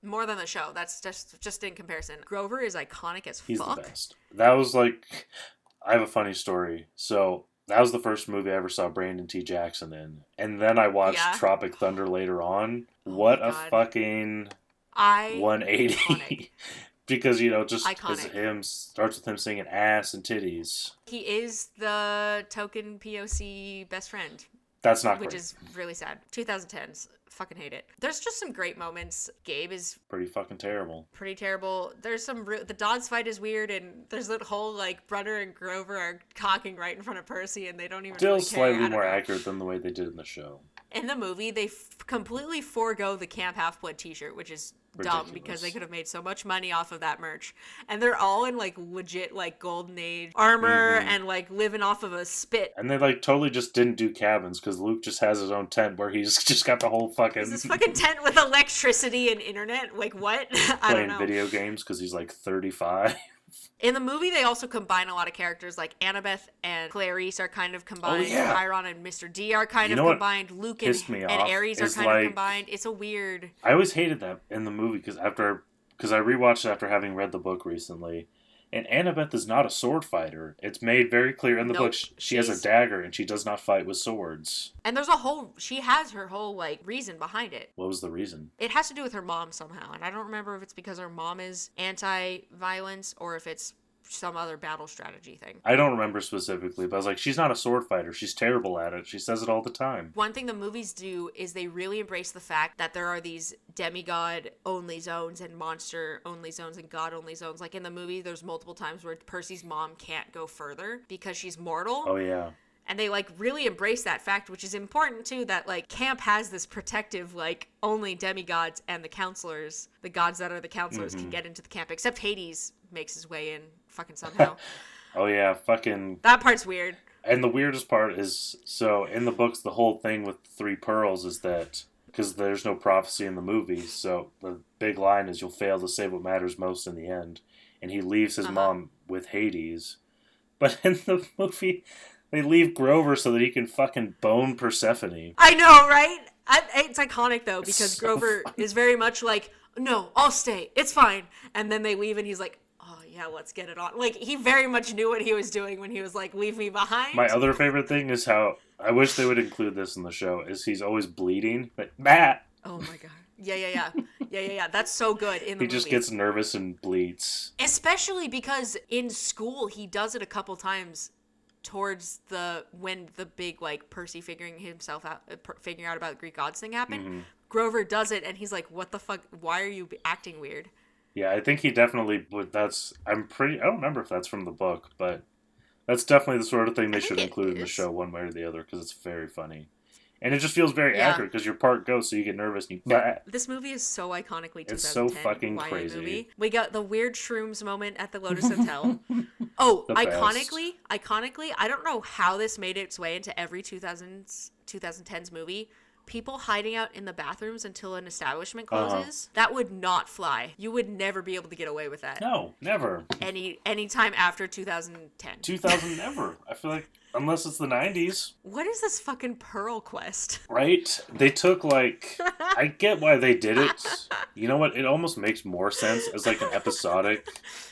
More than the show. That's just in comparison. Grover is iconic as fuck. He's the best. That was like... I have a funny story. So... That was the first movie I ever saw Brandon T. Jackson in. And then I watched Tropic Thunder later on. What a fucking 180. Because, just as him, starts with him singing ass and titties. He is the token POC best friend. That's not great. Which is really sad. 2010s. Fucking hate it. There's just some great moments. Gabe is pretty fucking terrible. Pretty terrible. There's some the Dodds fight is weird, and there's that whole like Brunner and Grover are cocking right in front of Percy, and they don't even. Still really care. Slightly more accurate than the way they did in the show. In the movie, they completely forego the Camp Half-Blood t-shirt, which is ridiculous. Dumb because they could have made so much money off of that merch. And they're all in like legit like golden age armor and like living off of a spit. And they like totally just didn't do cabins because Luke just has his own tent where he's just got the whole fucking... It's this fucking tent with electricity and internet. Like what? I don't know. Playing video games because he's like 35. In the movie, they also combine a lot of characters, like Annabeth and Clarice are kind of combined. Oh, yeah. Chiron and Mr. D are kind of combined. Luke and Ares are kind of combined. It's a weird... I always hated that in the movie because I rewatched it after having read the book recently. And Annabeth is not a sword fighter. It's made very clear in the book she has a dagger and she does not fight with swords. And she has her whole like reason behind it. What was the reason? It has to do with her mom somehow. And I don't remember if it's because her mom is anti-violence or if it's some other battle strategy thing. I don't remember specifically, but I was like, she's not a sword fighter. She's terrible at it. She says it all the time. One thing the movies do is they really embrace the fact that there are these demigod-only zones and monster-only zones and god-only zones. Like in the movie, there's multiple times where Percy's mom can't go further because she's mortal. Oh, yeah. And they, like, really embrace that fact, which is important, too, that, like, camp has this protective, like, only demigods and the counselors, the gods that are the counselors, can get into the camp. Except Hades makes his way in fucking somehow. Oh, yeah, fucking... That part's weird. And the weirdest part is, so, in the books, the whole thing with the 3 pearls is that, because there's no prophecy in the movie, so the big line is, you'll fail to save what matters most in the end. And he leaves his mom with Hades. But in the movie... They leave Grover so that he can fucking bone Persephone. I know, right? It's iconic, though, because so Grover funny. is very much like, no, I'll stay. It's fine. And then they leave, and he's like, oh, yeah, let's get it on. Like, he very much knew what he was doing when he was like, leave me behind. My other favorite thing is how, I wish they would include this in the show, is he's always bleeding. Like, Matt! Oh, my God. Yeah. That's so good in the movie. He just gets nervous and bleeds. Especially because in school, he does it a couple times towards when the big, like, Percy figuring out about Greek gods thing happened. Grover does it, and he's like, what the fuck? Why are you acting weird? Yeah, I think he definitely would. I don't remember if that's from the book, but that's definitely the sort of thing they should include in the show one way or the other, because it's very funny. And it just feels very accurate, because your part goes, so you get nervous and you... This movie is so iconically 2010 It's so fucking YA crazy. Movie. We got the weird shrooms moment at the Lotus Hotel. Oh, iconically, I don't know how this made its way into every 2010s movie. People hiding out in the bathrooms until an establishment closes. That would not fly. You would never be able to get away with that. No, never. Any time after 2010. 2000, never. I feel like, unless it's the 90s. What is this fucking Pearl quest? Right? They took, like... I get why they did it. You know what? It almost makes more sense as, like, an episodic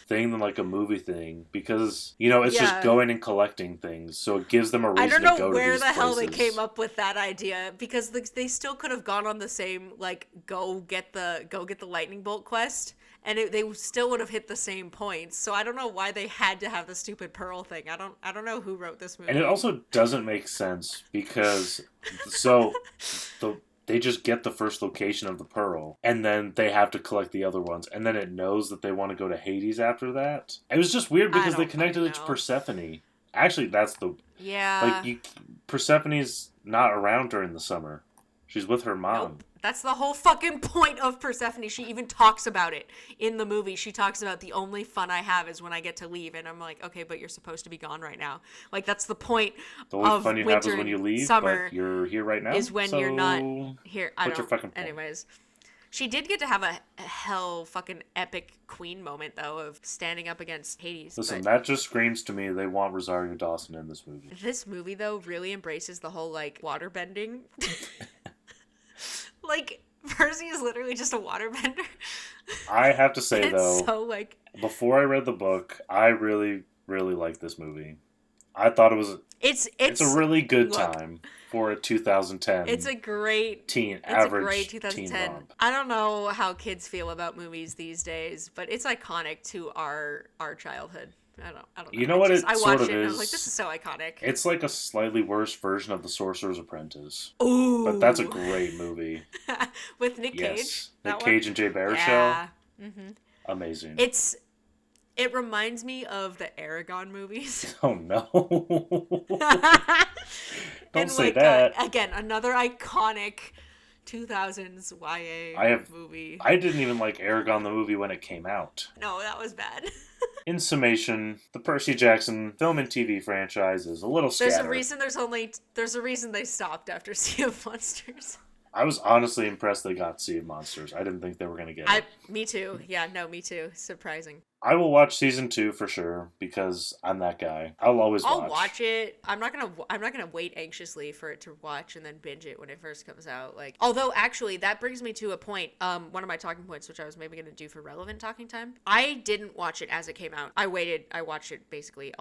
thing than, like, a movie thing. Because, you know, it's just going and collecting things. So it gives them a reason to go to these places. I don't know where the hell they came up with that idea. Because they still could have gone on the same, like, go get the lightning bolt quest. And they still would have hit the same points. So I don't know why they had to have the stupid Pearl thing. I don't know who wrote this movie. And it also doesn't make sense because they just get the first location of the Pearl, and then they have to collect the other ones, and then it knows that they want to go to Hades after that. It was just weird because they connected it to Persephone. Actually, that's the... Yeah. Like, Persephone's not around during the summer. She's with her mom. Nope. That's the whole fucking point of Persephone. She even talks about it in the movie. She talks about the only fun I have is when I get to leave. And I'm like, okay, but you're supposed to be gone right now. Like, that's the point the only of fun you have is when you leave, summer. But you're here right now. Is when you're not here. Anyways. She did get to have a hell fucking epic queen moment, though, of standing up against Hades. Listen, that just screams to me they want Rosario Dawson in this movie. This movie, though, really embraces the whole, like, water bending. Like, Percy is literally just a waterbender. I have to say, though, so, like... before I read the book, I really, really liked this movie. I thought it was... It's a really good time for a 2010 It's a great 2010. Teen romp. I don't know how kids feel about movies these days, but it's iconic to our childhood. I don't know. You know what it I sort watched of it and I is? was like, this is so iconic. It's like a slightly worse version of The Sorcerer's Apprentice. Ooh. But that's a great movie. With Nick Cage? Yes. Nick Cage and Jay Baruchel. Yeah. Mm-hmm. Amazing. It reminds me of the Aragon movies. Oh, no. Don't say like, that. Again, another iconic 2000s YA movie. I didn't even like Aragon the movie when it came out. No, that was bad. In summation, the Percy Jackson film and TV franchise is a little scattered. There's a reason they stopped after Sea of Monsters. I was honestly impressed they got Sea of Monsters. I didn't think they were going to get it. Me too. Yeah, no, me too. Surprising. I will watch season 2 for sure because I'm that guy. I'll watch it. I'm not gonna wait anxiously for it to watch and then binge it when it first comes out. Like, although actually that brings me to a point. One of my talking points, which I was maybe gonna do for relevant talking time. I didn't watch it as it came out. I waited. I watched it basically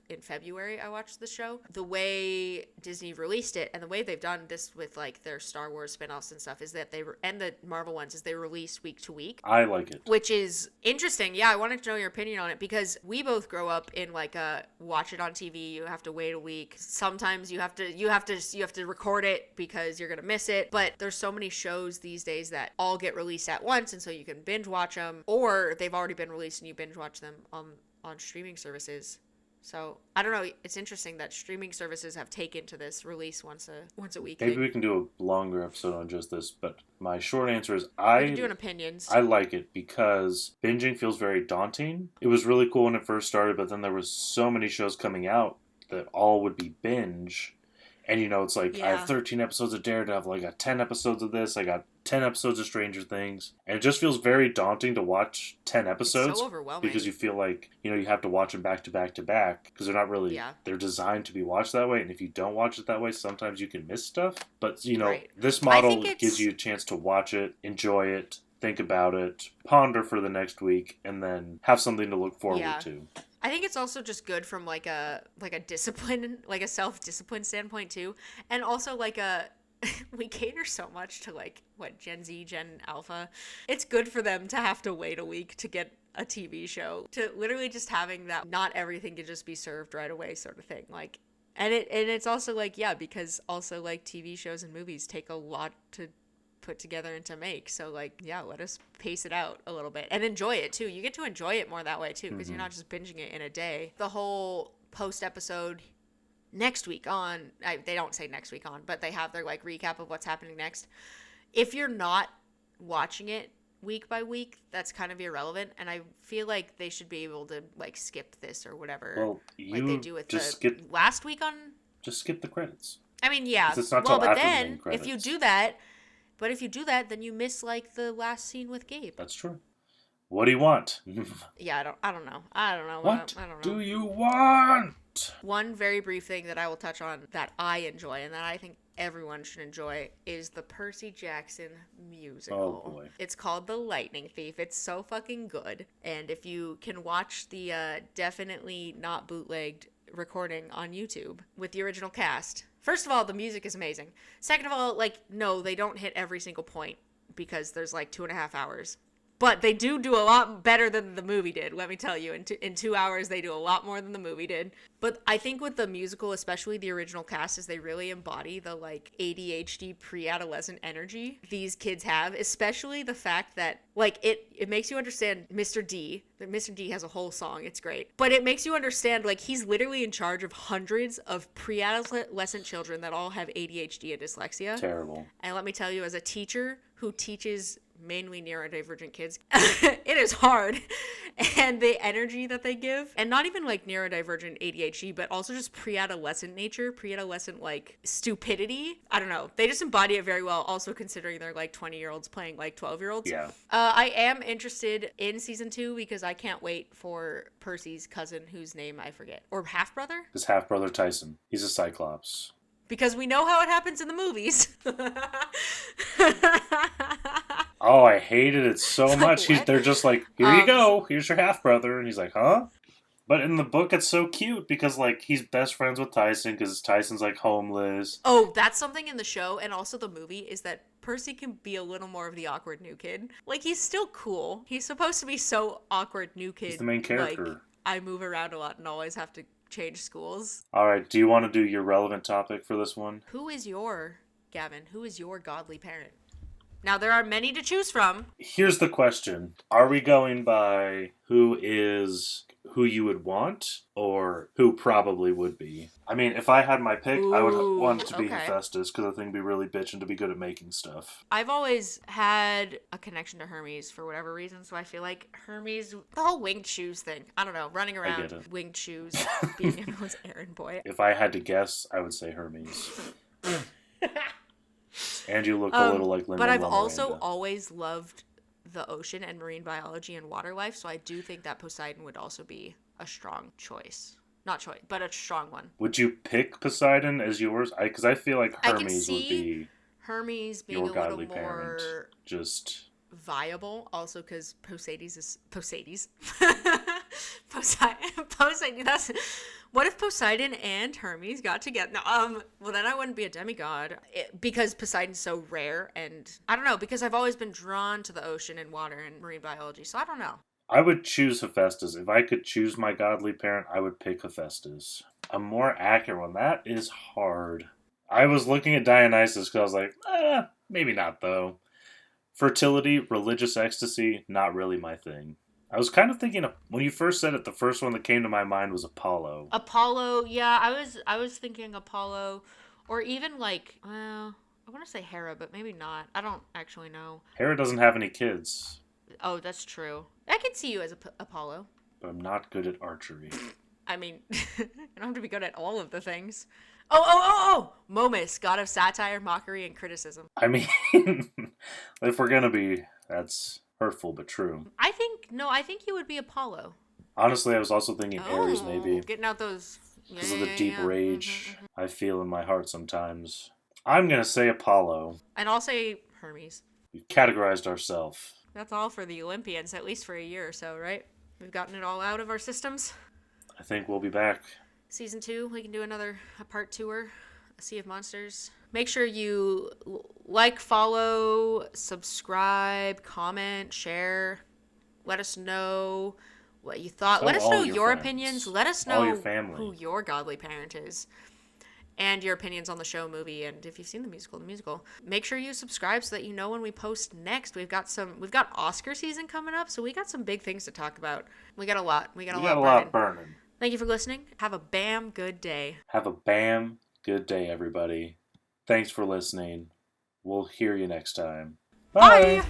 in February. I watched the show. The way Disney released it and the way they've done this with like their Star Wars spin-offs and stuff is that and the Marvel ones is they release week to week. I like it, which is interesting. Yeah, I wanted to know your opinion on it, because we both grow up in like a watch it on TV, you have to wait a week. Sometimes you have to record it because you're going to miss it. But there's so many shows these days that all get released at once, and so you can binge watch them, or they've already been released and you binge watch them on streaming services. So I don't know. It's interesting that streaming services have taken to this release once a week. Maybe we can do a longer episode on just this, but my short answer is we can do an opinions. I like it because binging feels very daunting. It was really cool when it first started, but then there was so many shows coming out that all would be binge. And, you know, it's like, I have 13 episodes of Daredevil, I got 10 episodes of this, I got 10 episodes of Stranger Things. And it just feels very daunting to watch 10 episodes. It's so overwhelming. Because you feel like, you know, you have to watch them back to back to back. Because they're not really, they're designed to be watched that way. And if you don't watch it that way, sometimes you can miss stuff. But, you know, this model gives you a chance to watch it, enjoy it, think about it, ponder for the next week, and then have something to look forward to. I think it's also just good from like a discipline, like a self-discipline standpoint too. And also like we cater so much to like Gen Z, Gen Alpha. It's good for them to have to wait a week to get a TV show, to literally just having that not everything can just be served right away sort of thing. Like, and it's also like, because also like TV shows and movies take a lot to put together and to make. So like, let us pace it out a little bit and enjoy it too. You get to enjoy it more that way too, because you're not just binging it in a day. The whole post episode next week on, they don't say next week on, but they have their like recap of what's happening next. If you're not watching it week by week, that's kind of irrelevant, and I feel like they should be able to like skip this or whatever. Well, like they do with last week on. Just skip the credits. I mean, yeah. It's not but then if you do that. But if you do that, then you miss like the last scene with Gabe. That's true. What do you want? I don't know. I don't know. What I don't know. do you want? One very brief thing that I will touch on that I enjoy and that I think everyone should enjoy is the Percy Jackson musical. Oh boy. It's called The Lightning Thief. It's so fucking good. And if you can watch the definitely not bootlegged recording on YouTube with the original cast. First of all, the music is amazing. Second of all, like, no, they don't hit every single point because there's like 2.5 hours. But they do a lot better than the movie did, let me tell you. In 2 hours, they do a lot more than the movie did. But I think with the musical, especially the original cast, is they really embody the, like, ADHD pre-adolescent energy these kids have. Especially the fact that, like, it makes you understand Mr. D. Mr. D has a whole song. It's great. But it makes you understand, like, he's literally in charge of hundreds of pre-adolescent children that all have ADHD and dyslexia. Terrible. And let me tell you, as a teacher who teaches mainly neurodivergent kids, it is hard. And the energy that they give, and not even like neurodivergent ADHD, but also just pre-adolescent nature, pre-adolescent like stupidity. I don't know. They just embody it very well, also considering they're like 20-year-olds playing like 12-year-olds. Yeah. I am interested in season 2 because I can't wait for Percy's cousin, whose name I forget. Or half-brother? His half-brother Tyson. He's a Cyclops. Because we know how it happens in the movies. Oh, I hated it so much. They're just like, here you go. Here's your half-brother. And he's like, huh? But in the book, it's so cute because, like, he's best friends with Tyson because Tyson's, like, homeless. Oh, that's something in the show and also the movie is that Percy can be a little more of the awkward new kid. Like, he's still cool. He's supposed to be so awkward new kid. He's the main character. Like, I move around a lot and always have to change schools. All right, do you want to do your relevant topic for this one? Who is your godly parent? Now, there are many to choose from. Here's the question. Are we going by who you would want or who probably would be? I mean, if I had my pick, I would want it to be Hephaestus because I think it'd be really bitchin' to be good at making stuff. I've always had a connection to Hermes for whatever reason, so I feel like Hermes, the whole winged shoes thing. I don't know, running around winged shoes, being everyone's errand boy. If I had to guess, I would say Hermes. And you look a little like Linda. But I've also always loved the ocean and marine biology and water life, so I do think that Poseidon would also be a strong choice. Not choice, but a strong one. Would you pick Poseidon as yours? Because I feel like Hermes would be Hermes being your a godly little more parent. Just viable, also because Poseidon. That's what if Poseidon and Hermes got together? No, well then I wouldn't be a demigod because Poseidon's so rare, and I don't know, because I've always been drawn to the ocean and water and marine biology, so I don't know. I would choose Hephaestus. If I could choose my godly parent, I would pick Hephaestus. A more accurate one. That is hard. I was looking at Dionysus because I was like, maybe not though. Fertility, religious ecstasy, not really my thing. I was kind of thinking of, when you first said it, the first one that came to my mind was Apollo. Apollo, yeah, I was thinking Apollo, or even like, well, I want to say Hera, but maybe not. I don't actually know. Hera doesn't have any kids. Oh, that's true. I could see you as Apollo. But I'm not good at archery. I mean, you don't have to be good at all of the things. Oh! Momus, god of satire, mockery, and criticism. I mean, if we're gonna be, that's hurtful but true. I think you would be Apollo. Honestly, I was also thinking Ares, maybe. Getting out those... Because of the deep rage I feel in my heart sometimes. I'm gonna say Apollo. And I'll say Hermes. We've categorized ourselves. That's all for the Olympians, at least for a year or so, right? We've gotten it all out of our systems. I think we'll be back. Season 2, we can do a part 2-er, A Sea of Monsters. Make sure you like, follow, subscribe, comment, share. Let us know what you thought. Let us know your opinions. Let us know who your godly parent is. And your opinions on the show, movie, and if you've seen the musical. Make sure you subscribe so that you know when we post next. We've got Oscar season coming up, so we got some big things to talk about. We got a lot. We got a lot burning. Thank you for listening. Have a bam good day. Have a bam good day, everybody. Thanks for listening. We'll hear you next time. Bye.